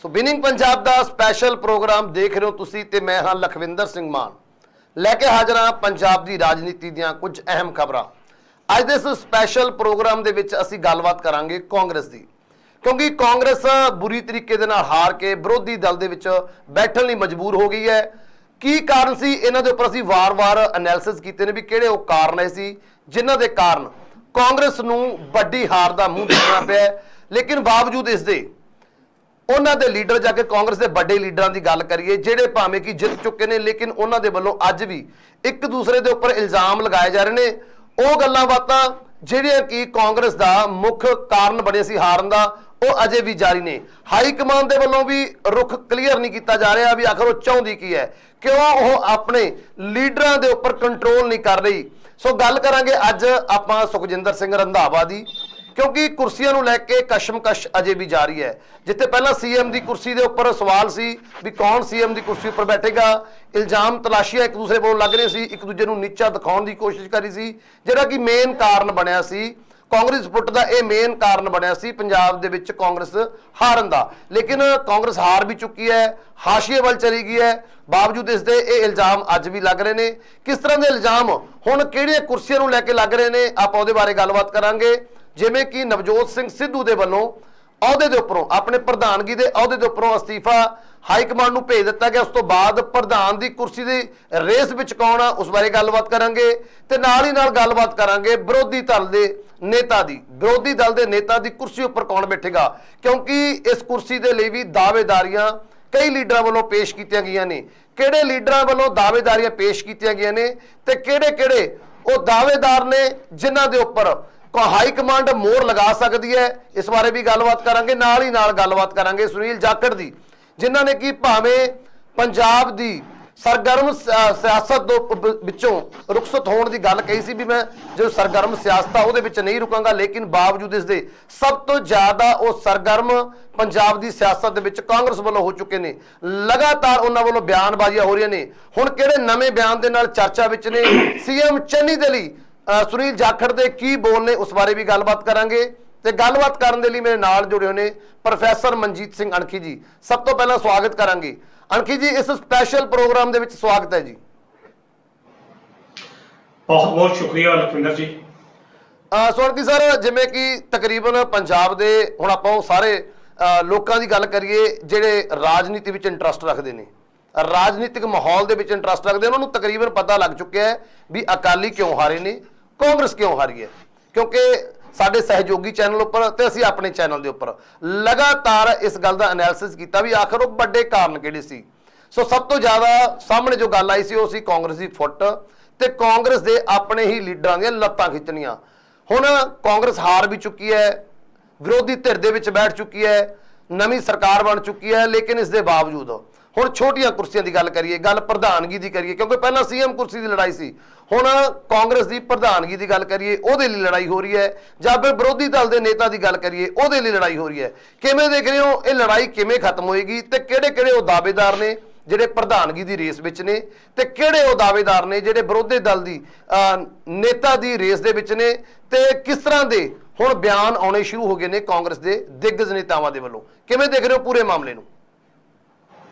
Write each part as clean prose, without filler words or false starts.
ਸੋ winning Punjab ਦਾ special programme ਦੇਖ ਰਹੇ ਹੋ ਤੁਸੀਂ ਤੇ ਮੈਂ ਹਾਂ ਲਖਵਿੰਦਰ ਸਿੰਘ ਮਾਨ ਲੈ ਕੇ ਹਾਜ਼ਰ ਹਾਂ ਪੰਜਾਬ ਦੀ ਰਾਜਨੀਤੀ ਦੀਆਂ ਕੁਝ ਅਹਿਮ ਖਬਰਾਂ। ਅੱਜ ਦੇ ਇਸ ਸਪੈਸ਼ਲ ਪ੍ਰੋਗਰਾਮ ਦੇ ਵਿੱਚ ਅਸੀਂ ਗੱਲਬਾਤ ਕਰਾਂਗੇ ਕਾਂਗਰਸ ਦੀ, ਕਿਉਂਕਿ ਕਾਂਗਰਸ ਬੁਰੀ ਤਰੀਕੇ ਦੇ ਨਾਲ ਹਾਰ ਕੇ ਵਿਰੋਧੀ ਦਲ ਦੇ ਵਿੱਚ ਬੈਠਣ ਲਈ ਮਜਬੂਰ ਹੋ ਗਈ ਹੈ। ਕੀ ਕਾਰਨ ਸੀ ਇਹਨਾਂ ਦੇ ਉੱਪਰ ਅਸੀਂ ਵਾਰ-ਵਾਰ ਐਨਾਲਿਸਿਸ ਕੀਤੇ ਨੇ ਵੀ ਕਿਹੜੇ ਉਹ ਕਾਰਨ ਹੈ ਸੀ ਜਿਨ੍ਹਾਂ ਦੇ ਕਾਰਨ ਕਾਂਗਰਸ ਨੂੰ ਵੱਡੀ ਹਾਰ ਦਾ ਮੂੰਹ ਦੇਖਣਾ ਪਿਆ। ਲੇਕਿਨ ਬਾਵਜੂਦ ਇਸ ਦੇ ਉਹਨਾਂ ਦੇ ਲੀਡਰ ਜਾ ਕੇ ਕਾਂਗਰਸ ਦੇ ਵੱਡੇ ਲੀਡਰਾਂ ਦੀ ਗੱਲ ਕਰੀਏ ਜਿਹੜੇ ਭਾਵੇਂ ਕਿ ਜਿੱਤ ਚੁੱਕੇ ਨੇ, ਲੇਕਿਨ ਉਹਨਾਂ ਦੇ ਵੱਲੋਂ ਅੱਜ ਵੀ ਇੱਕ ਦੂਸਰੇ ਦੇ ਉੱਪਰ ਇਲਜ਼ਾਮ ਲਗਾਏ ਜਾ ਰਹੇ ਨੇ। ਉਹ ਗੱਲਾਂ ਬਾਤਾਂ ਜਿਹੜੀਆਂ ਕਿ ਕਾਂਗਰਸ ਦਾ ਮੁੱਖ ਕਾਰਨ ਬਣੇ ਸੀ ਹਾਰਨ ਦਾ, ਉਹ ਅਜੇ ਵੀ ਜਾਰੀ ਨੇ। ਹਾਈ ਕਮਾਂਡ ਦੇ ਵੱਲੋਂ ਵੀ ਰੁਖ ਕਲੀਅਰ ਨਹੀਂ ਕੀਤਾ ਜਾ ਰਿਹਾ ਵੀ ਆਖਰ ਉਹ ਚਾਹੁੰਦੀ ਕੀ ਹੈ, ਕਿਉਂ ਉਹ ਆਪਣੇ ਲੀਡਰਾਂ ਦੇ ਉੱਪਰ ਕੰਟਰੋਲ ਨਹੀਂ ਕਰ ਰਹੀ। ਸੋ ਗੱਲ ਕਰਾਂਗੇ ਅੱਜ ਆਪਾਂ ਸੁਖਜਿੰਦਰ ਸਿੰਘ ਰੰਧਾਵਾ ਦੀ, ਕਿਉਂਕਿ ਕੁਰਸੀਆਂ ਨੂੰ ਲੈ ਕੇ ਕਸ਼ਮਕਸ਼ ਅਜੇ ਵੀ ਜਾਰੀ ਹੈ। ਜਿੱਥੇ ਪਹਿਲਾਂ ਸੀਐਮ ਦੀ ਕੁਰਸੀ ਦੇ ਉੱਪਰ ਸਵਾਲ ਸੀ ਵੀ ਕੌਣ ਸੀਐਮ ਦੀ ਕੁਰਸੀ ਉੱਪਰ ਬੈਠੇਗਾ, ਇਲਜ਼ਾਮ ਤਲਾਸ਼ੀਆਂ ਇੱਕ ਦੂਸਰੇ ਵੱਲੋਂ ਲੱਗ ਰਹੇ ਸੀ, ਇੱਕ ਦੂਜੇ ਨੂੰ ਨੀਚਾ ਦਿਖਾਉਣ ਦੀ ਕੋਸ਼ਿਸ਼ ਕਰੀ ਸੀ, ਜਿਹੜਾ ਕਿ ਮੇਨ ਕਾਰਨ ਬਣਿਆ ਸੀ ਕਾਂਗਰਸ ਫੁੱਟ ਦਾ। ਇਹ ਮੇਨ ਕਾਰਨ ਬਣਿਆ ਸੀ ਪੰਜਾਬ ਦੇ ਵਿੱਚ ਕਾਂਗਰਸ ਹਾਰਨ ਦਾ। ਲੇਕਿਨ ਕਾਂਗਰਸ ਹਾਰ ਵੀ ਚੁੱਕੀ ਹੈ, ਹਾਸ਼ੀਏ ਵੱਲ ਚਲੀ ਗਈ ਹੈ। ਬਾਵਜੂਦ ਇਸ ਦੇ ਇਹ ਇਲਜ਼ਾਮ ਅੱਜ ਵੀ ਲੱਗ ਰਹੇ ਨੇ। ਕਿਸ ਤਰ੍ਹਾਂ ਦੇ ਇਲਜ਼ਾਮ ਹੁਣ ਕਿਹੜੀਆਂ ਕੁਰਸੀਆਂ ਨੂੰ ਲੈ ਕੇ ਲੱਗ ਰਹੇ ਨੇ, ਆਪਾਂ ਉਹਦੇ ਬਾਰੇ ਗੱਲਬਾਤ ਕਰਾਂਗੇ। ਜਿਵੇਂ ਕਿ ਨਵਜੋਤ ਸਿੰਘ ਸਿੱਧੂ ਦੇ ਵੱਲੋਂ ਅਹੁਦੇ ਦੇ ਉੱਪਰੋਂ, ਆਪਣੇ ਪ੍ਰਧਾਨਗੀ ਦੇ ਅਹੁਦੇ ਦੇ ਉੱਪਰੋਂ ਅਸਤੀਫਾ ਹਾਈ ਕਮਾਂਡ ਨੂੰ ਭੇਜ ਦਿੱਤਾ ਗਿਆ। ਉਸ ਤੋਂ ਬਾਅਦ ਪ੍ਰਧਾਨ ਦੀ ਕੁਰਸੀ ਦੀ ਰੇਸ ਵਿੱਚ ਕੌਣ ਆ, ਉਸ ਬਾਰੇ ਗੱਲਬਾਤ ਕਰਾਂਗੇ। ਤੇ ਨਾਲ ਹੀ ਨਾਲ ਗੱਲਬਾਤ ਕਰਾਂਗੇ ਵਿਰੋਧੀ ਦਲ ਦੇ ਨੇਤਾ ਦੀ, ਵਿਰੋਧੀ ਦਲ ਦੇ ਨੇਤਾ ਦੀ ਕੁਰਸੀ ਉੱਪਰ ਕੌਣ ਬੈਠੇਗਾ, ਕਿਉਂਕਿ ਇਸ ਕੁਰਸੀ ਦੇ ਲਈ ਵੀ ਦਾਅਵੇਦਾਰੀਆਂ ਕਈ ਲੀਡਰਾਂ ਵੱਲੋਂ ਪੇਸ਼ ਕੀਤੀਆਂ ਗਈਆਂ ਨੇ। ਕਿਹੜੇ ਲੀਡਰਾਂ ਵੱਲੋਂ ਦਾਅਵੇਦਾਰੀਆਂ ਪੇਸ਼ ਕੀਤੀਆਂ ਗਈਆਂ ਨੇ ਤੇ ਕਿਹੜੇ ਉਹ ਦਾਅਵੇਦਾਰ ਨੇ ਜਿਨ੍ਹਾਂ ਦੇ ਉੱਪਰ ਹਾਈ ਕਮਾਂਡ ਮੋਹਰ ਲਗਾ ਸਕਦੀ ਹੈ, ਇਸ ਬਾਰੇ ਵੀ ਗੱਲਬਾਤ ਕਰਾਂਗੇ। ਨਾਲ ਹੀ ਨਾਲ ਗੱਲਬਾਤ ਕਰਾਂਗੇ ਸੁਨੀਲ ਜਾਖੜ ਦੀ, ਜਿਨ੍ਹਾਂ ਨੇ ਕਿ ਭਾਵੇਂ ਪੰਜਾਬ ਦੀ ਸਰਗਰਮ ਸਿਆਸਤ ਵਿੱਚੋਂ ਰੁਖਸਤ ਹੋਣ ਦੀ ਗੱਲ ਕਹੀ ਸੀ ਵੀ ਮੈਂ ਜੋ ਸਰਗਰਮ ਸਿਆਸਤ ਆ ਉਹਦੇ ਵਿੱਚ ਨਹੀਂ ਰੁਕਾਂਗਾ, ਲੇਕਿਨ ਬਾਵਜੂਦ ਇਸ ਦੇ ਸਭ ਤੋਂ ਜ਼ਿਆਦਾ ਉਹ ਸਰਗਰਮ ਪੰਜਾਬ ਦੀ ਸਿਆਸਤ ਦੇ ਵਿੱਚ ਕਾਂਗਰਸ ਵੱਲੋਂ ਹੋ ਚੁੱਕੇ ਨੇ। ਲਗਾਤਾਰ ਉਹਨਾਂ ਵੱਲੋਂ ਬਿਆਨਬਾਜ਼ੀਆਂ ਹੋ ਰਹੀਆਂ ਨੇ। ਹੁਣ ਕਿਹੜੇ ਨਵੇਂ ਬਿਆਨ ਦੇ ਨਾਲ ਚਰਚਾ ਵਿੱਚ ਨੇ, ਸੀਐਮ ਚੰਨੀ ਦੇ ਲਈ ਸੁਨੀਲ ਜਾਖੜ ਦੇ ਕੀ ਬੋਲ ਨੇ, ਉਸ ਬਾਰੇ ਵੀ ਗੱਲਬਾਤ ਕਰਾਂਗੇ। ਤੇ ਗੱਲਬਾਤ ਕਰਨ ਦੇ ਲਈ ਮੇਰੇ ਨਾਲ ਜੁੜੇ ਹੋਏ ਨੇ ਪ੍ਰੋਫੈਸਰ ਮਨਜੀਤ ਸਿੰਘ ਅਣਖੀ ਜੀ। ਸਭ ਤੋਂ ਪਹਿਲਾਂ ਸਵਾਗਤ ਕਰਾਂਗੇ ਅਣਖੀ ਜੀ, ਇਸ ਸਪੈਸ਼ਲ ਪ੍ਰੋਗਰਾਮ ਦੇ ਵਿੱਚ ਸਵਾਗਤ ਹੈ ਜੀ। ਬਹੁਤ ਬਹੁਤ ਸ਼ੁਕਰੀਆ ਲਖਵਿੰਦਰ ਜੀ। ਅਣਖੀ ਸਰ, ਜਿਵੇਂ ਕਿ ਤਕਰੀਬਨ ਪੰਜਾਬ ਦੇ ਹੁਣ ਆਪਾਂ ਉਹ ਸਾਰੇ ਲੋਕਾਂ ਦੀ ਗੱਲ ਕਰੀਏ ਜਿਹੜੇ ਰਾਜਨੀਤੀ ਵਿੱਚ ਇੰਟਰਸਟ ਰੱਖਦੇ ਨੇ, ਰਾਜਨੀਤਿਕ ਮਾਹੌਲ ਦੇ ਵਿੱਚ ਇੰਟਰਸਟ ਰੱਖਦੇ, ਉਹਨਾਂ ਨੂੰ ਤਕਰੀਬਨ ਪਤਾ ਲੱਗ ਚੁੱਕਿਆ ਹੈ ਵੀ ਅਕਾਲੀ ਕਿਉਂ ਹਾਰੇ ਨੇ, ਕਾਂਗਰਸ ਕਿਉਂ ਹਾਰੀ ਹੈ। ਕਿਉਂਕਿ ਸਾਡੇ ਸਹਿਯੋਗੀ ਚੈਨਲ ਉੱਪਰ ਤੇ ਅਸੀਂ ਆਪਣੇ ਚੈਨਲ ਦੇ ਉੱਪਰ ਲਗਾਤਾਰ ਇਸ ਗੱਲ ਦਾ ਐਨਾਲਿਸਿਸ ਕੀਤਾ ਵੀ ਆਖਰ ਉਹ ਵੱਡੇ ਕਾਰਨ ਕਿਹੜੇ ਸੀ। ਸੋ ਸਭ ਤੋਂ ਜ਼ਿਆਦਾ ਸਾਹਮਣੇ ਜੋ ਗੱਲ ਆਈ ਸੀ ਉਹ ਸੀ ਕਾਂਗਰਸ ਦੀ ਫੁੱਟ ਤੇ ਕਾਂਗਰਸ ਦੇ ਆਪਣੇ ਹੀ ਲੀਡਰਾਂ ਦੀਆਂ ਲੱਤਾਂ ਖਿੱਚਣੀਆਂ। ਹੁਣ ਕਾਂਗਰਸ ਹਾਰ ਵੀ ਚੁੱਕੀ ਹੈ, ਵਿਰੋਧੀ ਧਿਰ ਦੇ ਵਿੱਚ ਬੈਠ ਚੁੱਕੀ ਹੈ, ਨਵੀਂ ਸਰਕਾਰ ਬਣ ਚੁੱਕੀ ਹੈ, ਲੇਕਿਨ ਇਸ ਦੇ ਬਾਵਜੂਦ ਹੁਣ ਛੋਟੀਆਂ ਕੁਰਸੀਆਂ ਦੀ ਗੱਲ ਕਰੀਏ, ਗੱਲ ਪ੍ਰਧਾਨਗੀ ਦੀ ਕਰੀਏ, ਕਿਉਂਕਿ ਪਹਿਲਾਂ ਸੀਐਮ ਕੁਰਸੀ ਦੀ ਲੜਾਈ ਸੀ, ਹੁਣ ਕਾਂਗਰਸ ਦੀ ਪ੍ਰਧਾਨਗੀ ਦੀ ਗੱਲ ਕਰੀਏ ਉਹਦੇ ਲਈ ਲੜਾਈ ਹੋ ਰਹੀ ਹੈ, ਜਾਂ ਫਿਰ ਵਿਰੋਧੀ ਦਲ ਦੇ ਨੇਤਾ ਦੀ ਗੱਲ ਕਰੀਏ ਉਹਦੇ ਲਈ ਲੜਾਈ ਹੋ ਰਹੀ ਹੈ। ਕਿਵੇਂ ਦੇਖ ਰਹੇ ਹੋ ਇਹ ਲੜਾਈ, ਕਿਵੇਂ ਖਤਮ ਹੋਏਗੀ ਤੇ ਕਿਹੜੇ ਉਹ ਦਾਅਵੇਦਾਰ ਨੇ ਜਿਹੜੇ ਪ੍ਰਧਾਨਗੀ ਦੀ ਰੇਸ ਵਿੱਚ ਨੇ ਤੇ ਕਿਹੜੇ ਉਹ ਦਾਅਵੇਦਾਰ ਨੇ ਜਿਹੜੇ ਵਿਰੋਧੀ ਦਲ ਦੀ ਨੇਤਾ ਦੀ ਰੇਸ ਦੇ ਵਿੱਚ ਨੇ, ਤੇ ਕਿਸ ਤਰ੍ਹਾਂ ਦੇ ਹੁਣ ਬਿਆਨ ਆਉਣੇ ਸ਼ੁਰੂ ਹੋ ਗਏ ਨੇ ਕਾਂਗਰਸ ਦੇ ਦਿੱਗਜ ਨੇਤਾਵਾਂ ਦੇ ਵੱਲੋਂ। ਕਿਵੇਂ ਦੇਖ ਰਹੇ ਹੋ ਪੂਰੇ ਮਾਮਲੇ ਨੂੰ?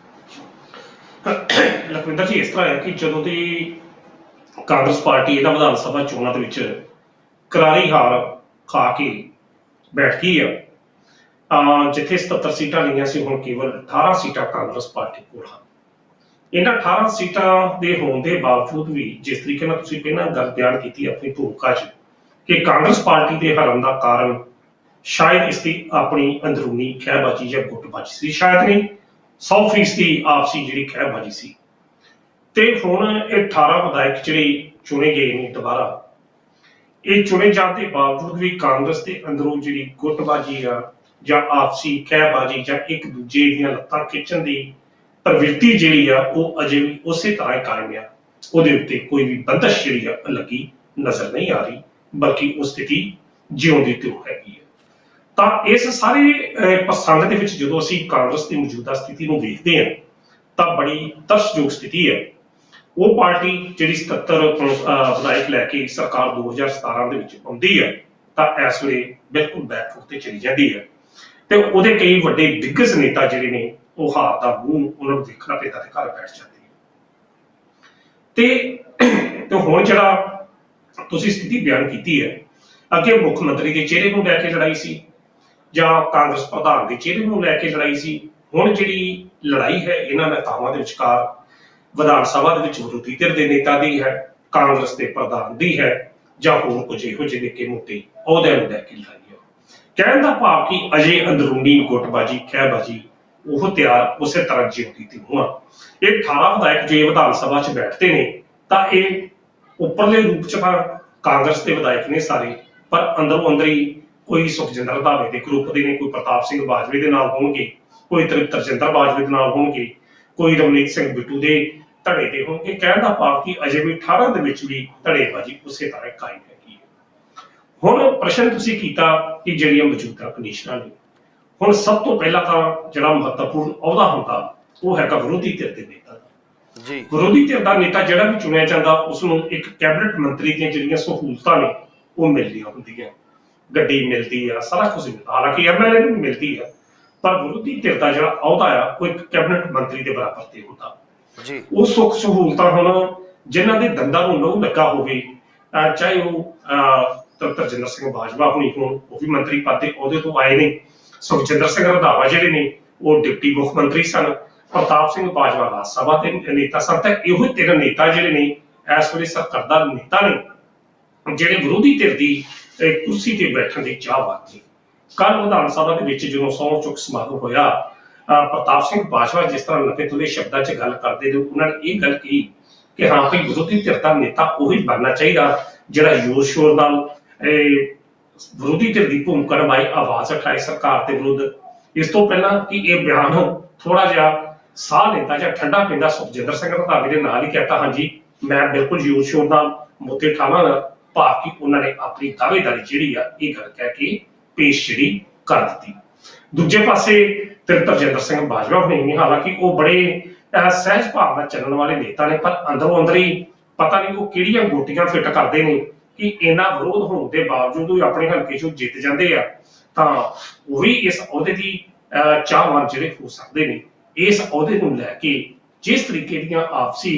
ਲਖਵਿੰਦਰ ਜੀ, ਇਸ ਤਰ੍ਹਾਂ ਹੈ ਕਿ ਜਦੋਂ ਦੀ ਕਾਂਗਰਸ ਪਾਰਟੀ ਇਹਦਾ ਵਿਧਾਨ ਸਭਾ ਚੋਣਾਂ ਦੇ ਵਿੱਚ ਕਰਾਰੀ ਹਾਰ ਖਾ ਕੇ ਬੈਠ ਗਈ ਆ, ਜਿੱਥੇ 77 ਸੀਟਾਂ ਲਈਆਂ ਸੀ, ਹੁਣ ਕੇਵਲ 18 ਸੀਟਾਂ ਕਾਂਗਰਸ ਪਾਰਟੀ ਕੋਲ ਹਨ। ਇਹਨਾਂ 18 ਸੀਟਾਂ ਦੇ ਹੋਣ ਦੇ ਬਾਵਜੂਦ ਵੀ ਜਿਸ ਤਰੀਕੇ ਨਾਲ ਤੁਸੀਂ ਪਹਿਲਾਂ ਗੱਲ ਬਿਆਨ ਕੀਤੀ ਆਪਣੀ ਭੂਮਿਕਾ 'ਚ ਕਿ ਕਾਂਗਰਸ ਪਾਰਟੀ ਦੇ ਹਾਰਨ ਦਾ ਕਾਰਨ ਸ਼ਾਇਦ ਇਸ ਦੀ ਆਪਣੀ ਅੰਦਰੂਨੀ ਖਹਿਬਾਜ਼ੀ ਜਾਂ ਗੁੱਟਬਾਜ਼ੀ ਸੀ, ਸ਼ਾਇਦ ਨਹੀਂ 100% ਦੀ ਆਪਸੀ ਜਿਹੜੀ ਖਹਿਬਾਜ਼ੀ ਸੀ। ਤੇ ਹੁਣ ਇਹ 18 ਵਿਧਾਇਕ ਜਿਹੜੇ ਚੁਣੇ ਗਏ ਨੇ ਦੁਬਾਰਾ, ਇਹ ਚੁਣੇ ਜਾਣ ਦੇ ਬਾਵਜੂਦ ਵੀ ਕਾਂਗਰਸ ਦੇ ਅੰਦਰੋਂ ਜਿਹੜੀ ਗੁੱਟਬਾਜ਼ੀ ਆ ਜਾਂ ਆਪਸੀ ਖਹਿਬਾਜ਼ੀ ਜਾਂ ਇੱਕ ਦੂਜੇ ਦੀਆਂ ਲੱਤਾਂ ਖਿੱਚਣ ਦੀ ਪ੍ਰਵਿਰਤੀ ਜਿਹੜੀ ਆ ਉਹ ਅਜੇ ਵੀ ਉਸੇ ਤਰ੍ਹਾਂ ਕਾਇਮ ਆ। ਉਹਦੇ ਉੱਤੇ ਕੋਈ ਵੀ ਬੰਦਸ਼ ਜਿਹੜੀ ਆ ਲੱਗੀ ਨਜ਼ਰ ਨਹੀਂ ਆ ਰਹੀ, ਬਲਕਿ ਉਹ ਸਥਿਤੀ ਜਿਉਂਦੀ ਤਿਉਂ ਹੈਗੀ ਹੈ। ਤਾਂ ਇਸ ਸਾਰੇ ਪ੍ਰਸੰਗ ਦੇ ਵਿੱਚ ਜਦੋਂ ਅਸੀਂ ਕਾਂਗਰਸ ਦੀ ਮੌਜੂਦਾ ਸਥਿਤੀ ਨੂੰ ਵੇਖਦੇ ਹਾਂ ਤਾਂ ਬੜੀ ਤਰਸਯੋਗ ਸਥਿਤੀ ਹੈ। ਉਹ ਪਾਰਟੀ ਜਿਹੜੀ 77 ਵਿਧਾਇਕ ਲੈ ਕੇ ਸਰਕਾਰ 2017 ਦੇ ਵਿੱਚ ਆਉਂਦੀ ਹੈ ਤਾਂ ਇਸ ਵੇਲੇ ਬਿਲਕੁਲ ਬੈਕ ਫੁੱਟ ਤੇ ਚਲੀ ਜਾਂਦੀ ਹੈ। ਤੇ ਉਹਦੇ ਕਈ ਵੱਡੇ ਦਿੱਗਜ ਨੇਤਾ ਜਿਹੜੇ ਨੇ ਉਹ ਹਾਰ ਦਾ ਮੂੰਹ ਉਹਨਾਂ ਨੂੰ ਦੇਖਣਾ ਪੈਂਦਾ ਤੇ ਘਰ ਬੈਠ ਜਾਂਦੇ ਨੇ। ਤੇ ਹੁਣ ਜਿਹੜਾ ਤੁਸੀਂ ਸਥਿਤੀ ਬਿਆਨ ਕੀਤੀ ਹੈ, ਅੱਗੇ ਮੁੱਖ ਮੰਤਰੀ ਦੇ ਚਿਹਰੇ ਨੂੰ ਲੈ ਕੇ ਲੜਾਈ ਸੀ ਜਾਂ ਕਾਂਗਰਸ ਪ੍ਰਧਾਨ ਦੇ ਚਿਹਰੇ ਨੂੰ ਲੈ ਕੇ ਲੜਾਈ ਸੀ। ਹੁਣ ਜਿਹੜੀ ਲੜਾਈ ਹੈ ਇਹਨਾਂ ਨੇਤਾਵਾਂ ਦੇ ਵਿਚਕਾਰ ਵਿਧਾਨ ਸਭਾ ਦੇ ਵਿੱਚ ਵਿਰੋਧੀ ਧਿਰ ਦੇ ਨੇਤਾ ਦੀ ਹੈ, ਕਾਂਗਰਸ ਦੇ ਪ੍ਰਧਾਨ ਦੀ ਹੈ, ਜਾਂ ਹੋਰ ਕੁਝ ਇਹੋ ਜਿਹੇ ਨਿੱਕੇ ਮੋਟੇ ਅਹੁਦਿਆਂ ਨੂੰ ਲੈ ਕੇ ਲੜਾਈ ਹੈ। ਕਹਿਣ ਦਾ ਭਾਵ ਕਿ ਅਜੇ ਅੰਦਰੂਨੀ ਗੁੱਟਬਾਜੀ ਖਹਿਬਾਜੀ ਉਹ ਤਿਆਰ ਉਸੇ ਤਰ੍ਹਾਂ ਜਿਉਂਦੀ ਤੇ ਹੋਆ। ਇਹ 18 ਵਿਧਾਇਕ ਜੇ ਵਿਧਾਨ ਸਭਾ 'ਚ ਬੈਠਦੇ ਨੇ ਤਾਂ ਇਹ ਉੱਪਰਲੇ ਰੂਪ 'ਚ ਤਾਂ ਕਾਂਗਰਸ ਦੇ ਵਿਧਾਇਕ ਨੇ ਸਾਰੇ, ਪਰ ਅੰਦਰੋਂ ਅੰਦਰੀ ਕੋਈ ਸੁਖਜਿੰਦਰ ਰੰਧਾਵੇ ਦੇ ਗਰੁੱਪ ਦੇ ਨੇ, ਕੋਈ ਪ੍ਰਤਾਪ ਸਿੰਘ ਬਾਜਵੇ ਦੇ ਨਾਲ ਹੋਣਗੇ, ਕੋਈ ਤਰਜਿੰਦਰ ਬਾਜਵੇ ਦੇ ਨਾਲ ਹੋਣਗੇ, ਕੋਈ ਰਵਨੀਤ ਸਿੰਘ ਬਿੱਟੂ ਦੇ ਧੜੇ ਦੇ ਹੋਣਗੇ। ਕਹਿਣ ਦਾ ਭਾਵ ਕਿ ਅਜੇ ਵੀ 18 ਦੇ ਵਿੱਚ ਵੀ ਧੜੇਬਾਜ਼ੀ ਉਸੇ ਤਰ੍ਹਾਂ ਕਾਇਮ ਹੈਗੀ ਹੈ। ਹੁਣ ਪ੍ਰਸ਼ਨ ਤੁਸੀਂ ਕੀਤਾ ਕਿ ਜਿਹੜੀਆਂ ਮੌਜੂਦਾ ਕੰਡੀਸ਼ਨਾਂ ਨੇ, ਹੁਣ ਸਭ ਤੋਂ ਪਹਿਲਾਂ ਤਾਂ ਜਿਹੜਾ ਮਹੱਤਵਪੂਰਨ ਅਹੁਦਾ ਹੁੰਦਾ ਉਹ ਹੈਗਾ ਵਿਰੋਧੀ ਧਿਰ ਦੇ ਨੇਤਾ ਦਾ ਜੀ। ਵਿਰੋਧੀ ਧਿਰ ਦਾ ਨੇਤਾ ਜਿਹੜਾ ਵੀ ਚੁਣਿਆ ਜਾਂਦਾ ਉਸ ਨੂੰ ਇੱਕ ਕੈਬਨਿਟ ਮੰਤਰੀ ਦੀਆਂ ਜਿਹੜੀਆਂ ਸਹੂਲਤਾਂ ਨੇ ਉਹ ਮਿਲਦੀਆਂ ਹੁੰਦੀਆਂ, ਗੱਡੀ ਮਿਲਦੀ ਆ, ਸਾਰਾ ਕੁਝ ਮਿਲਦਾ, ਹਾਲਾਂਕਿ ਐਮਐਲਏ ਨੂੰ ਮਿਲਦੀ ਆ, ਪਰ ਵਿਰੋਧੀ ਧਿਰ ਦਾ ਜਿਹੜਾ ਅਹੁਦਾ ਆ ਉਹ ਇੱਕ ਕੈਬਨਿਟ ਮੰਤਰੀ ਦੇ ਬਰਾਬਰ ਤੇ ਹੁੰਦਾ ਜੀ। ਉਹ ਸੁੱਖ ਸਹੂਲਤਾਂ ਹੁਣ ਜਿਨ੍ਹਾਂ ਦੇ ਦੰਦਾਂ ਨੂੰ ਲਹੂ ਲੱਗਾ ਹੋਵੇ, ਚਾਹੇ ਉਹ ਤਰਜਿੰਦਰ ਸਿੰਘ ਬਾਜਵਾ ਹੋਣੀ ਹੋਣ, ਉਹ ਵੀ ਮੰਤਰੀ ਪਦ ਦੇ ਅਹੁਦੇ ਤੋਂ ਆਏ ਨੇ, ਸੁਖਜਿੰਦਰ ਸਿੰਘ ਰੰਧਾਵਾ ਜਿਹੜੇ ਨੇ ਉਹ ਡਿਪਟੀ ਮੁੱਖ ਮੰਤਰੀ ਸਨ, ਪ੍ਰਤਾਪ ਸਿੰਘ ਬਾਜਵਾ ਰਾਜ ਸਭਾ ਦੇ ਨੇਤਾ ਸਨ। ਤਾਂ ਇਹੋ ਤਿੰਨ ਨੇਤਾ ਜਿਹੜੇ ਨੇ ਇਸ ਵੇਲੇ ਸਰਕਰਦਾ ਨੇਤਾ ਨੇ ਜਿਹੜੇ ਵਿਰੋਧੀ ਧਿਰ ਦੀ ਕੁਰਸੀ ਤੇ ਬੈਠਣ ਦੀ ਚਾਹਵਾਨ ਨੇ। ਕੱਲ ਵਿਧਾਨ ਸਭਾ ਦੇ ਵਿੱਚ ਜਦੋਂ ਸਹੁੰ ਚੁੱਕ ਸਮਾਗਮ ਹੋਇਆ, ਪ੍ਰਤਾਪ ਸਿੰਘ ਬਾਜਵਾ ਜਿਸ ਤਰ੍ਹਾਂ ਲੰਬੇ ਤੁਲੇ ਸ਼ਬਦਾਂ 'ਚ ਗੱਲ ਕਰਦੇ ਨੇ, ਉਹਨਾਂ ਨੇ ਇਹ ਗੱਲ ਕਹੀ ਕਿ ਹਾਂ ਭਾਈ ਵਿਰੋਧੀ ਧਿਰ ਦਾ ਨੇਤਾ ਉਹੀ ਬਣਨਾ ਚਾਹੀਦਾ ਜਿਹੜਾ ਜ਼ੋਰ ਸ਼ੋਰ ਨਾਲ ਵਿਰੋਧੀ ਧਿਰ ਦੀ ਭੂਮਿਕਾ ਨਿਭਾਏ, ਆਵਾਜ਼ ਉਠਾਏ ਸਰਕਾਰ ਦੇ ਵਿਰੁੱਧ। ਇਸ ਤੋਂ ਪਹਿਲਾਂ ਕਿ ਇਹ ਬਿਆਨ ਥੋੜਾ ਜਿਹਾ ਸਾਹ ਲੈਂਦਾ ਜਾਂ ਠੰਡਾ ਪੈਂਦਾ, ਸੁਖਜਿੰਦਰ ਸਿੰਘ ਰੰਧਾਵੇ ਦੇ ਨਾਲ ਹੀ ਕਹਿਤਾ ਹਾਂਜੀ ਮੈਂ ਬਿਲਕੁਲ ਜ਼ੋਰ ਸ਼ੋਰ ਨਾਲ ਮੁੱਦੇ ਠਾਵਾਂਗਾ, ਭਾਵ ਕਿ ਉਹਨਾਂ ਨੇ ਆਪਣੀ ਦਾਅਵੇਦਾਰੀ ਜਿਹੜੀ ਆ ਇਹ ਗੱਲ ਕਹਿ ਕੇ ਪੇਸ਼ ਜਿਹੜੀ ਕਰ ਦਿੱਤੀ। ਦੂਜੇ ਪਾਸੇ ਤਰਜਿੰਦਰ ਸਿੰਘ ਬਾਜਵਾ ਹੋਣੀ ਨੇ, ਹਾਲਾਂਕਿ ਉਹ ਬੜੇ ਸਹਿਜ ਭਾਵ ਨਾਲ ਚੱਲਣ ਵਾਲੇ ਨੇਤਾ ਨੇ, ਪਰ ਅੰਦਰੋਂ ਅੰਦਰੀ ਪਤਾ ਨਹੀਂ ਉਹ ਕਿਹੜੀਆਂ ਗੋਟੀਆਂ ਫਿੱਟ ਕਰਦੇ ਨੇ ਕਿ ਇਹਨਾਂ ਵਿਰੋਧ ਹੋਣ ਦੇ ਬਾਵਜੂਦ ਵੀ ਆਪਣੇ ਹਲਕੇ 'ਚੋਂ ਜਿੱਤ ਜਾਂਦੇ ਆ, ਤਾਂ ਉਹ ਵੀ ਇਸ ਅਹੁਦੇ ਦੀ ਚਾਹਵਾਨ ਜਿਹੜੇ ਹੋ ਸਕਦੇ ਨੇ। ਇਸ ਅਹੁਦੇ ਨੂੰ ਲੈ ਕੇ ਜਿਸ ਤਰੀਕੇ ਦੀਆਂ ਆਪਸੀ